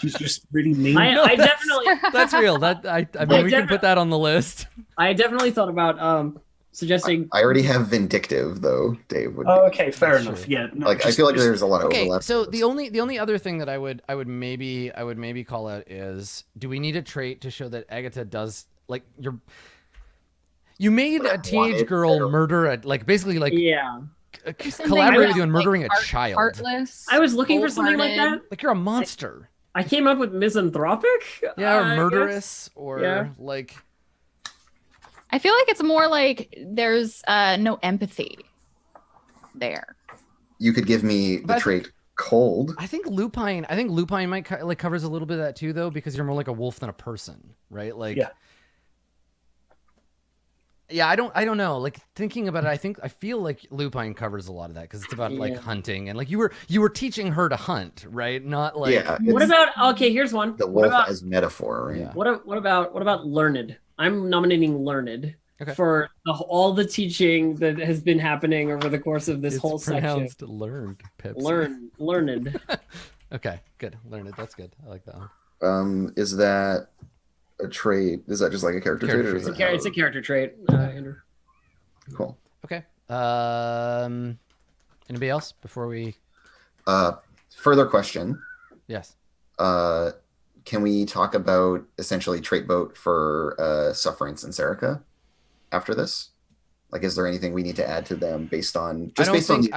She's just really mean. I definitely. That's real. I mean, we can put that on the list. I definitely thought about suggesting. I already have vindictive though. Dave would. Oh, okay, fair enough. True. Yeah, no, like I feel like there's a lot of overlap. So the only other thing that I would maybe call out is, do we need a trait to show that Agatha does like you made a teenage girl murder basically collaborate with you in murdering a child. Heartless. I was looking for something like that. Like you're a monster. I came up with misanthropic. Yeah, or murderous, or like. I feel like it's more like there's no empathy there. You could give me the trait cold. I think lupine might covers a little bit of that too, though, because you're more like a wolf than a person, right? Like. Yeah, I don't know. Like thinking about it, I feel like lupine covers a lot of that because it's about like hunting and like you were teaching her to hunt, right? Not like What about here's one. The wolf as metaphor, right? Yeah. What about learned? I'm nominating learned for all the teaching that has been happening over the course of this whole section. Learned, Pips. Learned. Okay, good. Learned. That's good. I like that one. Is that a trait? Is that just like a character trait? Or is it's a character trait, Andrew. Cool. Okay. Anybody else before we? Further question. Yes. Can we talk about essentially trait vote for Sufferance and Serica after this? Like, is there anything we need to add to them based on? I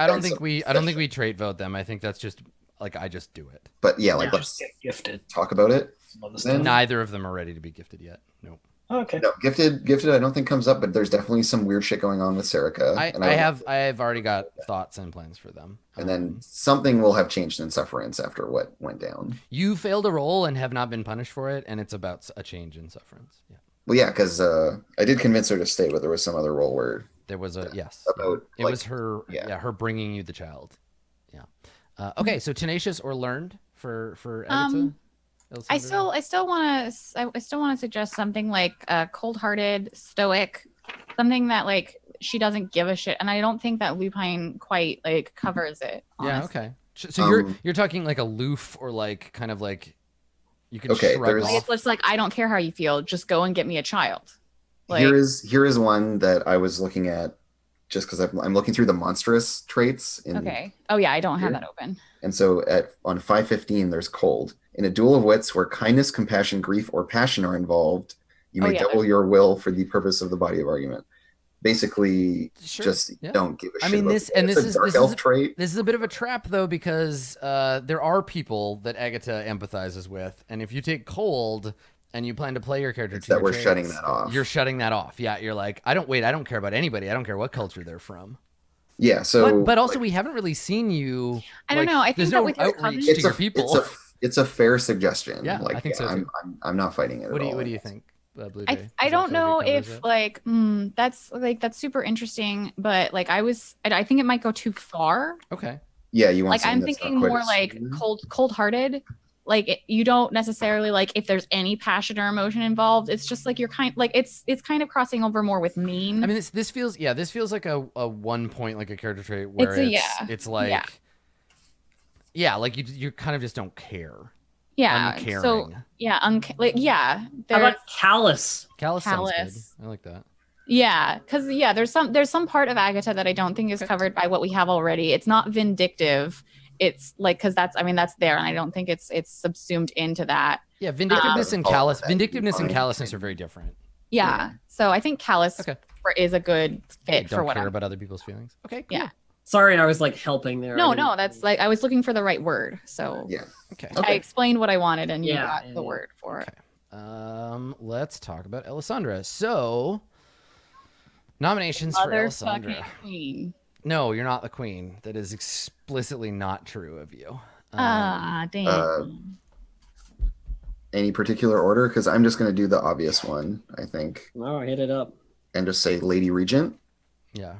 don't think we trait vote them. I think that's just like I just do it. But let's get gifted. Talk about it. Neither of them are ready to be gifted yet. Nope. Oh, okay. No, gifted. I don't think comes up, but there's definitely some weird shit going on with Serica. I have already got thoughts and plans for them. And then something will have changed in Sufferance after what went down. You failed a roll and have not been punished for it, and it's about a change in Sufferance. Yeah. Well, yeah, because I did convince her to stay, but there was some other role where there was it like, was her her bringing you the child. Yeah. Okay, so tenacious or learned for Agatha? I still want to suggest something like cold-hearted, stoic, something that like she doesn't give a shit, and I don't think that lupine quite like covers it. Honestly. Yeah. Okay. So you're talking like aloof or like kind of like you can shrug off. It's like I don't care how you feel, just go and get me a child. Like, here is one that I was looking at just because I'm looking through the monstrous traits. Okay. Oh yeah, I don't have that open. And so on 515, there's cold. In a duel of wits where kindness, compassion, grief, or passion are involved, you may double your will for the purpose of the body of argument. Basically, don't give a shit. I mean, this is elf trait. This is a bit of a trap though, because there are people that Agatha empathizes with, and if you take cold and you plan to play your character, we're shutting that off. You're shutting that off. Yeah, you're like, I don't care about anybody. I don't care what culture they're from. Yeah. So, but also we haven't really seen you. I don't know. I think that with your outreach to your people. it's a fair suggestion. Yeah, like, I think so too. I'm not fighting it What at do you all. What do you think, Blue I, Jay? I Does that don't feel know like it covers if it? like that's super interesting, but like I think it might go too far. Okay. Yeah, you want Like I'm something that's thinking not quite more as like soothing. cold-hearted. Like you don't necessarily like if there's any passion or emotion involved. It's just like you're kind like it's kind of crossing over more with mean. I mean, this feels like a 1 point, like a character trait where it's like like you kind of just don't care. Yeah. Uncaring. So like yeah. How There's about callous? Callous sounds Callous. good. I like that. yeah, because there's some part of Agatha that I don't think is covered by what we have already. It's not vindictive. It's like because that's there, and I don't think it's subsumed into that. Yeah, vindictiveness and callous. that Vindictiveness and fine. callousness are very different. Yeah. So I think callous Okay. is a good fit Don't for what care I'm. about other people's feelings. Okay, cool. Yeah. Sorry, I was like helping there. No, that's like I was looking for the right word. So Yeah. Okay. I explained what I wanted, and you Yeah, got yeah, the yeah. word for it. Let's talk about Elisandra. So, nominations for Elisandra. Motherfucking queen. No, you're not the queen. That is explicitly not true of you. Damn. Any particular order? Because I'm just going to do the obvious one, I think, Oh, hit it up. and just say Lady Regent. Yeah,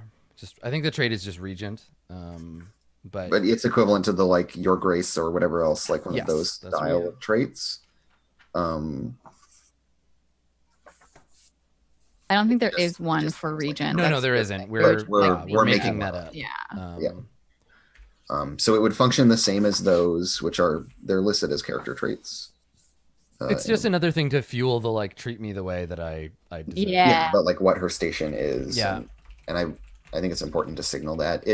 I think the trait is just regent. But It's equivalent to the like Your Grace or whatever else, like one Yes, of those that's style right. of traits. I don't think there is one for Regent. no, That's there the isn't. thing. We're making making that one. up. Yeah. Um, So it would function the same as those, which they're listed as character traits. It's just another thing to fuel the like treat me the way that I deserve. Yeah. But like what her station is. Yeah. And I think it's important to signal that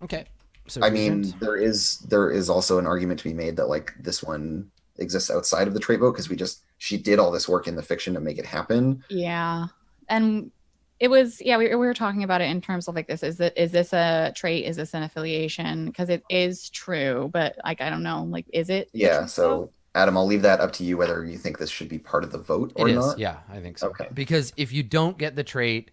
Okay. So I mean, regent. there is also an argument to be made that like this one exists outside of the trait vote because she did all this work in the fiction to make it happen. Yeah. And it was, we were talking about it in terms of like this. Is this a trait? Is this an affiliation? Because it is true, but like, I don't know, like, is it? Yeah. So Adam, I'll leave that up to you whether you think this should be part of the vote or It is. not. Yeah, I think so. Okay. Because if you don't get the trait,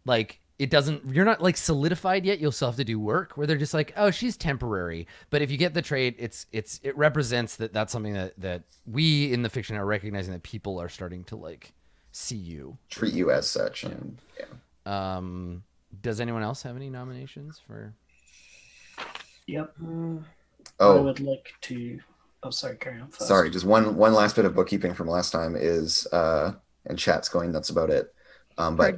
like you're not like solidified yet. You'll still have to do work where they're just like, oh, she's temporary. But if you get the trait, it represents that's something that we in the fiction are recognizing that people are starting to like see you, Treat you as such. And yeah. Does anyone else have any nominations for? Yep. I Oh, would like to. Oh, sorry. Carry on first. sorry. Just one last bit of bookkeeping from last time is, and chat's going nuts about it. But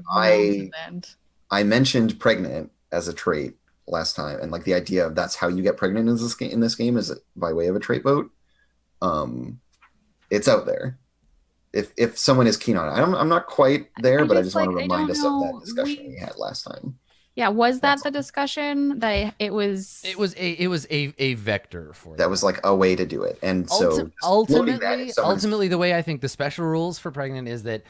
I mentioned pregnant as a trait last time, and like the idea of that's how you get pregnant in this game is by way of a trait vote. It's out there. If someone is keen on it, I'm not quite there, but I just want to remind us of that discussion we had last time. Yeah, was that the discussion that it was? It was a vector for That was like a way to do it, and so ultimately, the way I think the special rules for pregnant is that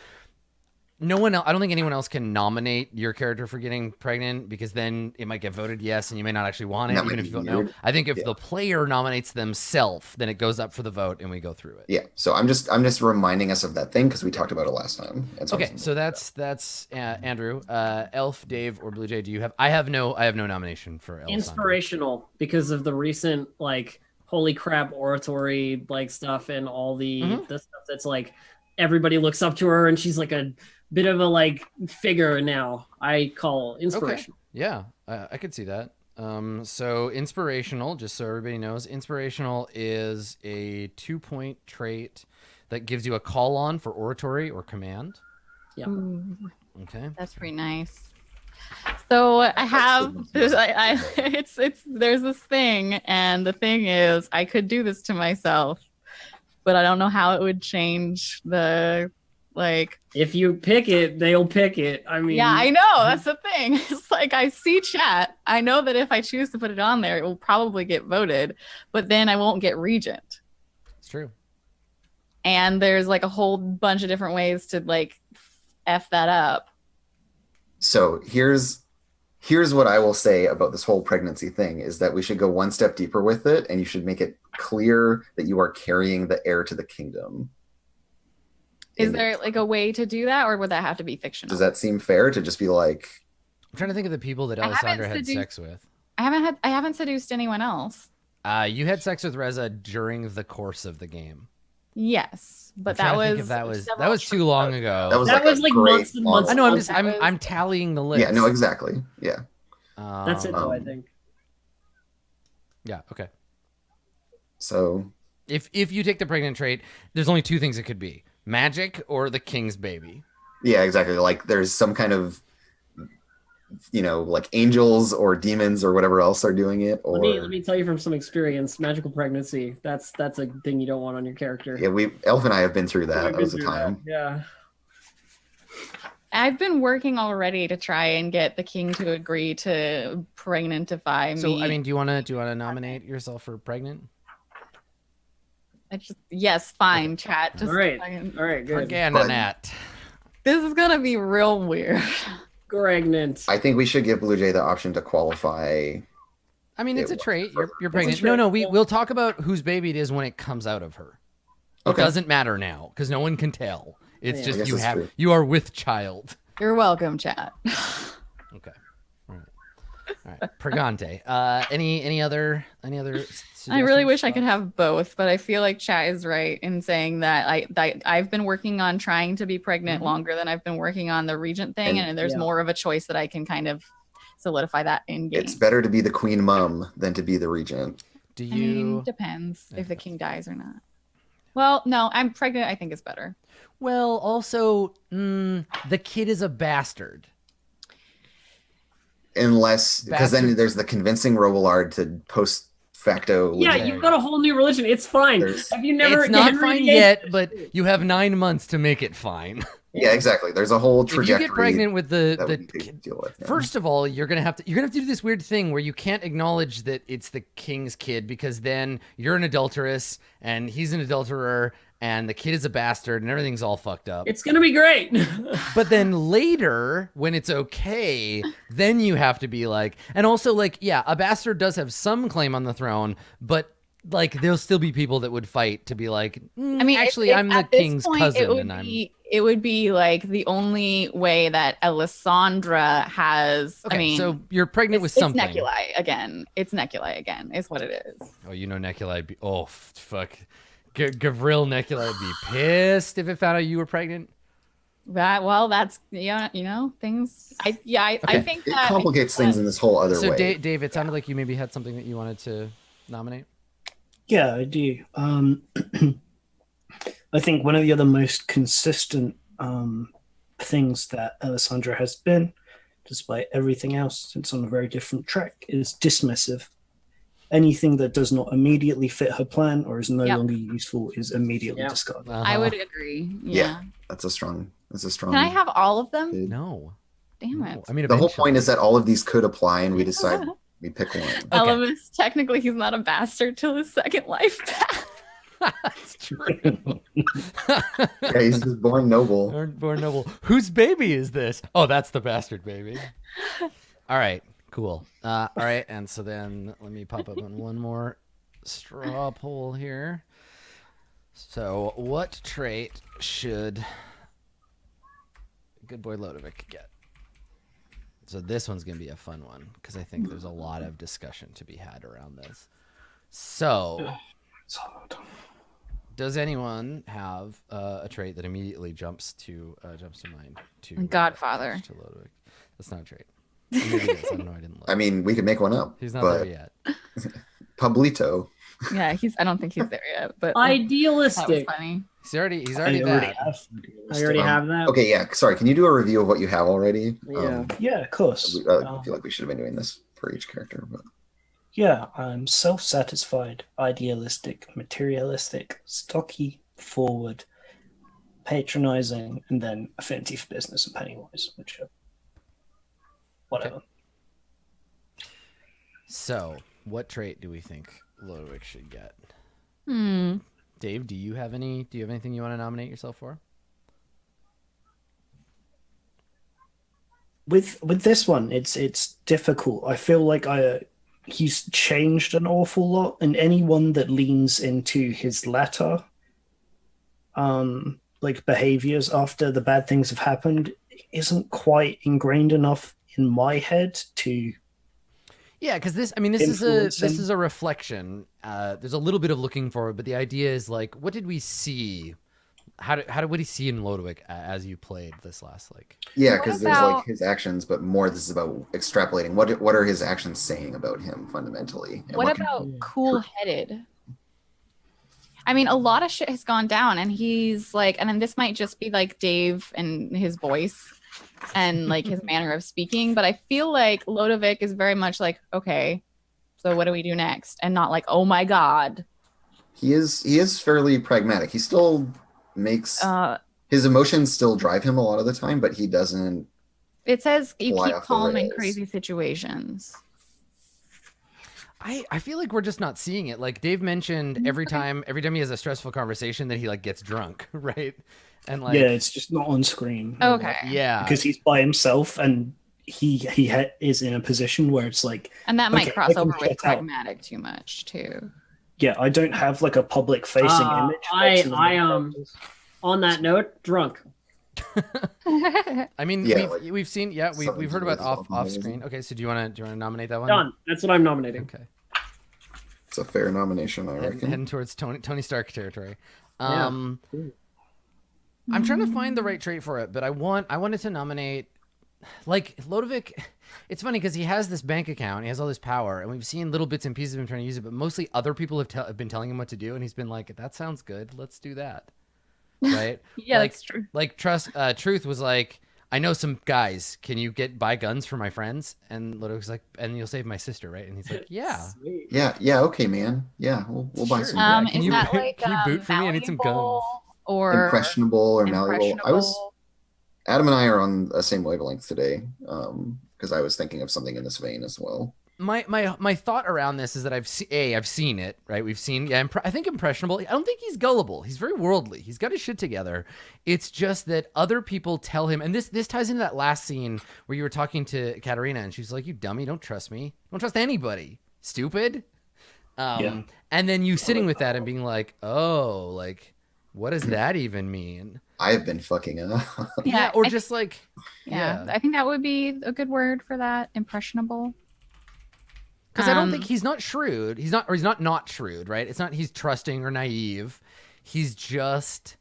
no one else, I don't think anyone else can nominate your character for getting pregnant because then it might get voted yes and you may not actually want it, even if you vote no. I think if the player nominates themselves, then it goes up for the vote and we go through it. Yeah. So I'm just reminding us of that thing because we talked about it last time. And so okay. So that's Andrew, Elf, Dave, or Blue Jay. Do you have? I have no nomination for Elf. Inspirational because of the recent like holy crap oratory like stuff and all the stuff that's like everybody looks up to her and she's like a bit of a like figure now. I call inspirational. Okay. Yeah, I could see that. So inspirational, just so everybody knows, inspirational is a 2-point trait that gives you a call on for oratory or command. Yeah. Ooh, okay. That's pretty nice. So I have there's this thing, and the thing is I could do this to myself, but I don't know how it would change the like. If you pick it, they'll pick it. I mean, yeah, I know. That's the thing. It's like I see chat. I know that if I choose to put it on there, it will probably get voted, but then I won't get regent. It's true. And there's like a whole bunch of different ways to like F that up. So here's what I will say about this whole pregnancy thing is that we should go one step deeper with it, and you should make it clear that you are carrying the heir to the kingdom. Is there like a way to do that, or would that have to be fictional? Does that seem fair to just be like? I'm trying to think of the people that Alessandra had sex with. I haven't seduced anyone else. You had sex with Reza during the course of the game. Yes, but I'm that trying to think was if that was too long ago. That was That like was a like great months and months. I long- know. I'm months. just I'm tallying the list. Yeah, no, exactly. Yeah. That's it, though. I Um, think. Yeah. Okay. So If you take the pregnant trait, there's only two things it could be: magic or the king's baby. yeah, exactly. Like there's some kind of, like angels or demons or whatever else are doing it. Or Let me tell you from some experience, magical pregnancy. That's a thing you don't want on your character. yeah, Elf and I have been through that. We've That been was a through time. that, yeah. I've been working already to try and get the king to agree to pregnantify me. So I mean, do you wanna nominate yourself for pregnant? Yes, fine, chat. Just All right, fucking- all right, good. Again, But- Annette. This is gonna be real weird. Pregnant. I think we should give Blue Jay the option to qualify. I mean, it's a It trait. was- You're It's pregnant. a trait, No, yeah. we'll talk about whose baby it is when it comes out of her. It Okay. doesn't matter now because no one can tell. It's Yeah. just I guess you that's have true. you are with child. You're welcome, chat. Okay. All right. Pregante. Any other I really suggestions? wish I could have both, but I feel like chat is right in saying that I've been working on trying to be pregnant longer than I've been working on the regent thing, And- and there's yeah. more of a choice that I can kind of solidify that in game. It's better to be the queen mum than to be the regent. Do I mean, you? depends if the Okay. king dies or not. Well, no, I'm pregnant. I think is better. Well, also, the kid is a bastard. Unless, because then Bastards. there's the convincing Robillard to post facto. Yeah, legit. you've got a whole new religion. It's fine. There's- Have you never? It's not Henry fine VIII yet, but you have 9 months to make it fine. Yeah, exactly. There's a whole If you trajectory get pregnant with the that we could deal with. yeah. First of all, you're gonna have to do this weird thing where you can't acknowledge that it's the king's kid because then you're an adulteress and he's an adulterer and the kid is a bastard and everything's all fucked up. It's gonna be great. But then later, when it's okay, then you have to be like, and also like, yeah, a bastard does have some claim on the throne, but like there'll still be people that would fight to be like, I mean, actually, I'm the at this king's point, cousin, It and I'm would be like the only way that Alessandra has. okay. I mean, So you're pregnant with it's something. Neculi again. It's Neculi again. Is what it is. Oh, you know, Necula would be, oh, fuck. Gavril Necula would be pissed if it found out you were pregnant. That's things. I Okay. think It that complicates things in this whole other So, way. Dave, it sounded like you maybe had something that you wanted to nominate. Yeah, I do. I think one of the other most consistent things that Alessandra has been, despite everything else, since on a very different track, is dismissive. Anything that does not immediately fit her plan or is no Yep. longer useful is immediately Yep. discarded. I would agree. Yeah. Yeah. That's a strong. Can I have all of them? No. Damn No. it. I mean, The whole eventually. point is that all of these could apply, and we decide we pick one. Elemus, technically, he's not a bastard till his second life path. That's true. Yeah, he's just born noble. Born noble. Whose baby is this? Oh, that's the bastard baby. All right, cool. All right, and so then let me pop up on one more straw poll here. So, what trait should Good Boy Lodovic get? So this one's gonna be a fun one because I think there's a lot of discussion to be had around this. So, It's hard. does anyone have a trait that immediately jumps to mind? To Godfather. To Lodovic. That's not a trait. Or maybe it is. I don't know. I didn't look. I mean, we could make one up. He's not but there yet. Pablito. Yeah, I don't think he's there yet. But that was Idealistic. funny. He's already I that. already have. I already have that. Okay, yeah. Sorry, can you do a review of what you have already? Yeah. Yeah, of course. I feel like we should have been doing this for each character. But Yeah, I'm self-satisfied, idealistic, materialistic, stocky, forward, patronizing, and then affinity for business and pennywise, which are whatever. So, what trait do we think Lodovic should get? Hmm. Dave, do you have anything you want to nominate yourself for? With this one, it's difficult. I feel like he's changed an awful lot, and anyone that leans into his latter like behaviors after the bad things have happened isn't quite ingrained enough in my head to Yeah, because this is Influencing. a reflection. There's a little bit of looking forward, but the idea is like, what did we see? What did he see in Lodewijk as you played this last like? Yeah, What because there's about- like his actions, but more this is about extrapolating. What are his actions saying about him fundamentally? And What can- about cool-headed? I mean, a lot of shit has gone down, and he's like, and then this might just be like Dave and his voice and like his manner of speaking, but I feel like Lodewijk is very much like, okay, so what do we do next? And not like, oh my god. he is fairly pragmatic. He still makes his emotions still drive him a lot of the time, but he doesn't. It says you Fly keep off the calm in rails. crazy situations. I feel like we're just not seeing it. Like Dave mentioned, every time he has a stressful conversation, that he like gets drunk, right? And like, Yeah, it's just not on screen. Okay. yeah, Because he's by himself and he is in a position where it's like, And that might Okay, cross I can over with check out. pragmatic too much too. yeah, I don't have like a public facing image. On that note, drunk. I mean, Yeah, we've seen, something we've to heard do about with off alcoholism. screen. Okay, so do you want to nominate that one? Done. That's what I'm nominating. Okay, It's a fair nomination, I reckon. heading towards Tony Stark territory. Yeah. I'm trying to find the right trait for it, but I wanted to nominate like Lodewijk. It's funny because he has this bank account, he has all this power, and we've seen little bits and pieces of him trying to use it, but mostly other people have been telling him what to do, and he's been like, "That sounds good, let's do that." Right? Yeah, Like- that's true. Like Truth was like, "I know some guys. Can you buy guns for my friends?" And Lodewijk like, "And you'll save my sister, right?" And he's like, "Yeah." Sweet. Yeah, okay, man. Yeah, we'll buy Sure. some. Yeah, can Is you that boot- like can you boot for me? I need some malleable guns. or Impressionable or malleable. impressionable? Adam and I are on the same wavelength today, because I was thinking of something in this vein as well. My thought around this is that I've seen it, right? We've seen, I think impressionable. I don't think he's gullible. He's very worldly. He's got his shit together. It's just that other people tell him, and this ties into that last scene where you were talking to Katarina, and she's like, "You dummy, don't trust me. Don't trust anybody. Stupid." Yeah. And then you sitting with that and being like, "Oh, like, what does that even mean?" I've been fucking up. Yeah, or I just like, yeah, I think that would be a good word for that. Impressionable. because I don't think he's not shrewd. He's not shrewd, right? It's not he's trusting or naive. He's just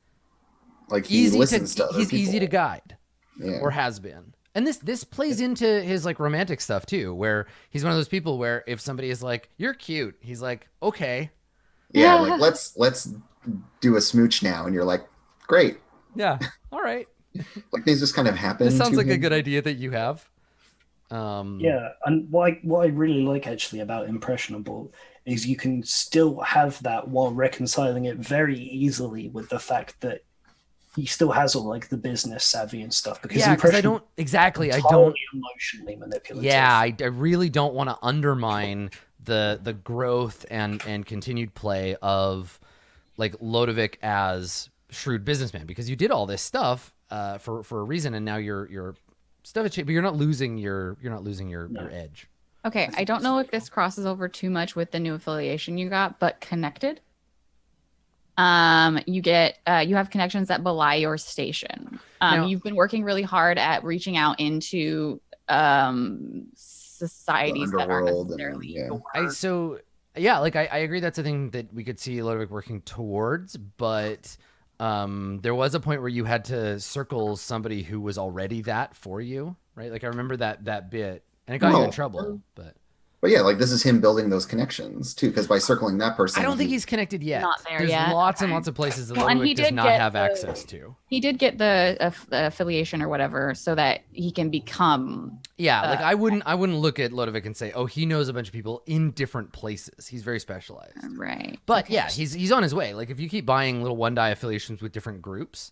Like he easy listens to other he's easy to people. guide, Yeah. or has been. And this plays into his like romantic stuff too, where he's one of those people where if somebody is like, "You're cute," he's like, "Okay." Yeah, like let's do a smooch now, and you're like, great. Yeah. All right. Like things just kind of happen. This sounds to like a him. good idea that you have. Yeah, and what I really like actually about impressionable is you can still have that while reconciling it very easily with the fact that he still has all like the business savvy and stuff. Because Yeah, because I impression don't exactly. I entirely don't. emotionally manipulative. Yeah, I really don't want to undermine the growth and continued play of like Lodewijk as shrewd businessman, because you did all this stuff for a reason, and now you're stuff but you're not losing your edge. Okay, I don't know if this crosses over too much with the new affiliation you got, but connected. You get you have connections that belie your station. Now- You've been working really hard at reaching out into societies that aren't underworld and- necessarily yeah. your Like I agree that's a thing that we could see Lodewijk working towards, but there was a point where you had to circle somebody who was already that for you, right? Like I remember that bit, and it got you in No. trouble, But yeah, like this is him building those connections too, because by circling that person, I don't think he's connected yet. Not there There's yet. lots and Okay. lots of places that Well, and he Lodewijk does did not get have the- access to. He did get the affiliation or whatever, so that he can become. Yeah, like I wouldn't look at Lodewijk and say, "Oh, he knows a bunch of people in different places. He's very specialized." Right. But Okay. yeah, he's on his way. Like if you keep buying little one die affiliations with different groups,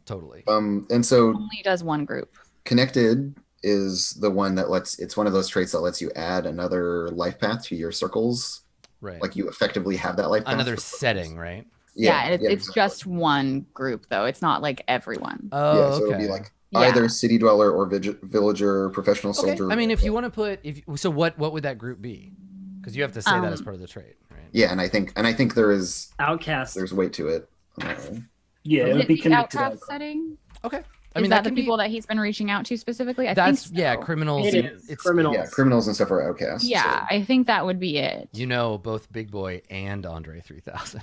totally. And so Only does one group. connected is the one that it's one of those traits that lets you add another life path to your circles. Right. Like you effectively have that life path. Another for- setting, right? Yeah, it's exactly. just one group though. It's not like everyone. Oh, Yeah, so okay. it'll be like Yeah. either city dweller or villager, professional Okay. soldier. I mean, if you want to put so what would that group be? Because you have to say that as part of the trait, right? Yeah, and I think Outcast. there's weight to it. Yeah, Is it would it be the connected. outcast setting? Okay. I mean, Is that the can be- people that he's been reaching out to specifically? I That's think so. yeah, criminals. It is. It's Criminals. Yeah, criminals and stuff are outcasts. Yeah, so. I think that would be it. you know both Big Boy and Andre 3000.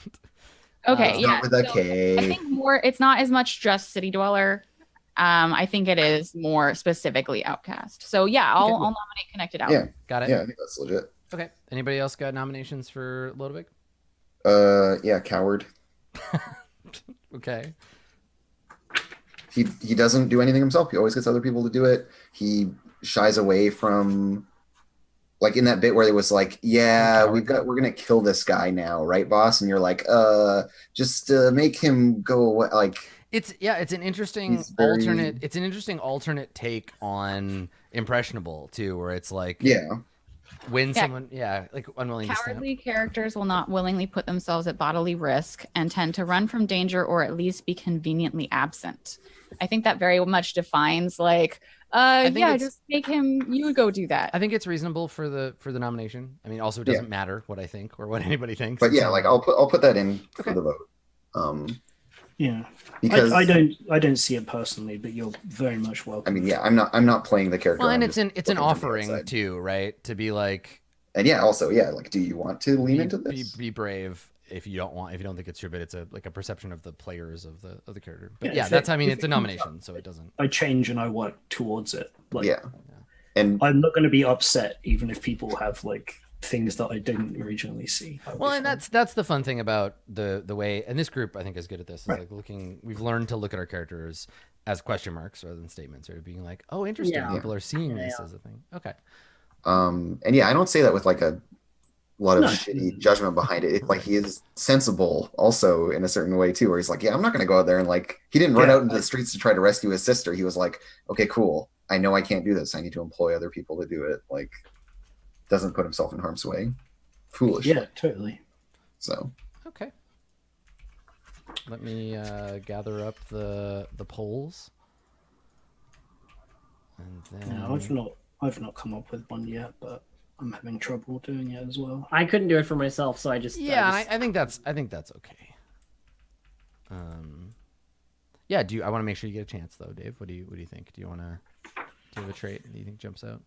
Okay, It's yeah. not with a so K. I think more. It's not as much just City Dweller. I think it is more specifically Outcast. So yeah, I'll nominate Connected Out. Yeah, Got it. yeah, I think that's legit. Okay. Anybody else got nominations for Lodewijk? Yeah, coward. Okay. He doesn't do anything himself. He always gets other people to do it. He shies away from, like in that bit where it was like, yeah, we're gonna kill this guy now, right, boss? And you're like, just make him go away. Like It's an interesting alternate take on impressionable too, where it's like when someone like unwilling to stand. Cowardly characters will not willingly put themselves at bodily risk and tend to run from danger or at least be conveniently absent. I think that very much defines like just make him you go do that. I think it's reasonable for the nomination. I mean, also it doesn't matter what I think or what anybody thinks. But yeah, like I'll put that in for the vote. Yeah, because I don't see it personally, but you're very much welcome. I mean, yeah, I'm not playing the character. Well, and I'm it's an offering too, right? To be like, and yeah, also like, do you want to lean into this? Be brave if you don't think it's your bit. It's a perception of the players of the character. But yeah, that's it's a nomination, so it doesn't. I change and I work towards it. Like, and I'm not going to be upset even if people have like things that I didn't originally see. Well, and that's the fun thing about the way, and this group I think is good at this. Is like we've learned to look at our characters as question marks rather than statements, or being like, oh, interesting, people are seeing this as a thing. Okay. And yeah, I don't say that with like a lot of shitty judgment behind it. It's like he is sensible also in a certain way too, where he's like, yeah, I'm not going to go out there and like, he didn't run out into the streets to try to rescue his sister. He was like, okay, cool. I know I can't do this. I need to employ other people to do it. Like, doesn't put himself in harm's way. Foolish. Yeah, totally. So. Okay. Let me gather up the polls. And then... No, I've not come up with one yet, but I'm having trouble doing it as well. I couldn't do it for myself, so I just I think that's okay. I want to make sure you get a chance though, Dave. What do you think? Do you have a trait that you think jumps out?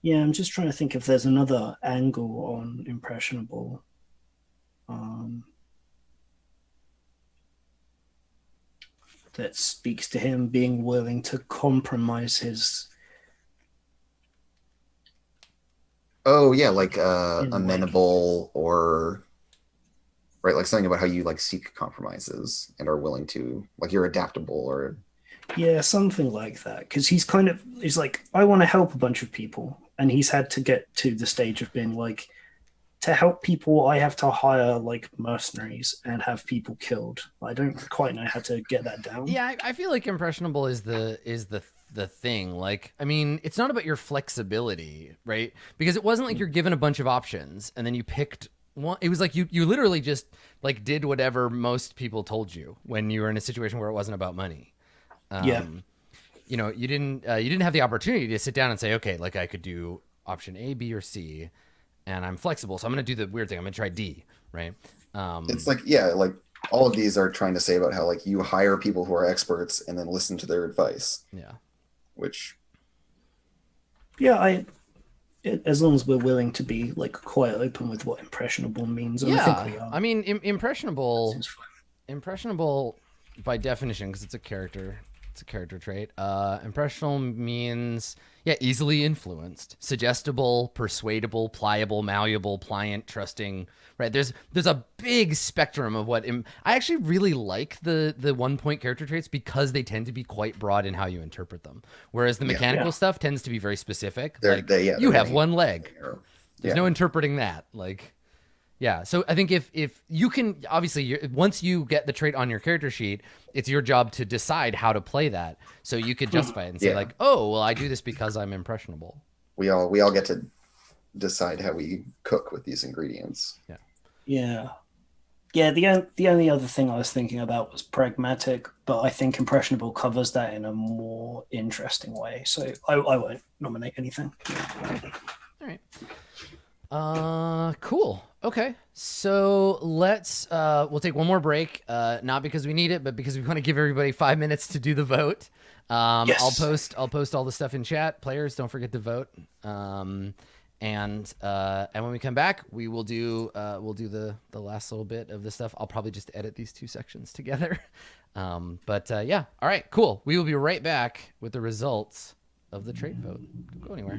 Yeah, I'm just trying to think if there's another angle on impressionable. That speaks to him being willing to compromise his. Oh yeah, like amenable or right, like something about how you like seek compromises and are willing to, like, you're adaptable or. Yeah, something like that. Because he's like, I want to help a bunch of people, and he's had to get to the stage of being like, to help people, I have to hire like mercenaries and have people killed. I don't quite know how to get that down. Yeah, I feel like impressionable is the thing. Like, I mean, it's not about your flexibility, right? Because it wasn't like you're given a bunch of options and then you picked one. It was like you literally just like did whatever most people told you when you were in a situation where it wasn't about money. You know, you didn't have the opportunity to sit down and say, okay, like I could do option A, B, or C. And I'm flexible, so I'm going to do the weird thing. I'm going to try D, right? It's like, yeah, like all of these are trying to say about how like you hire people who are experts and then listen to their advice. Yeah. Which. Yeah, as long as we're willing to be like quite open with what impressionable means, and I think we are. I mean, impressionable by definition, because it's a character trait. Impressionable means easily influenced, suggestible, persuadable, pliable, malleable, pliant, trusting. Right? There's a big spectrum of what. I actually really like the 1-point character traits because they tend to be quite broad in how you interpret them. Whereas the mechanical stuff tends to be very specific. You have one leg. There's no interpreting that. Like. Yeah, so I think if you can, obviously, once you get the trait on your character sheet, it's your job to decide how to play that. So you could justify it and say like, oh, well, I do this because I'm impressionable. We all get to decide how we cook with these ingredients. Yeah. Yeah, the only other thing I was thinking about was pragmatic, but I think impressionable covers that in a more interesting way. So I won't nominate anything. All right. Cool. Okay. So let's we'll take one more break. Not because we need it, but because we want to give everybody 5 minutes to do the vote. Yes. I'll post all the stuff in chat. Players, don't forget to vote. And when we come back, we'll do the last little bit of the stuff. I'll probably just edit these two sections together. Yeah. All right, cool. We will be right back with the results of the trade vote. Don't go anywhere.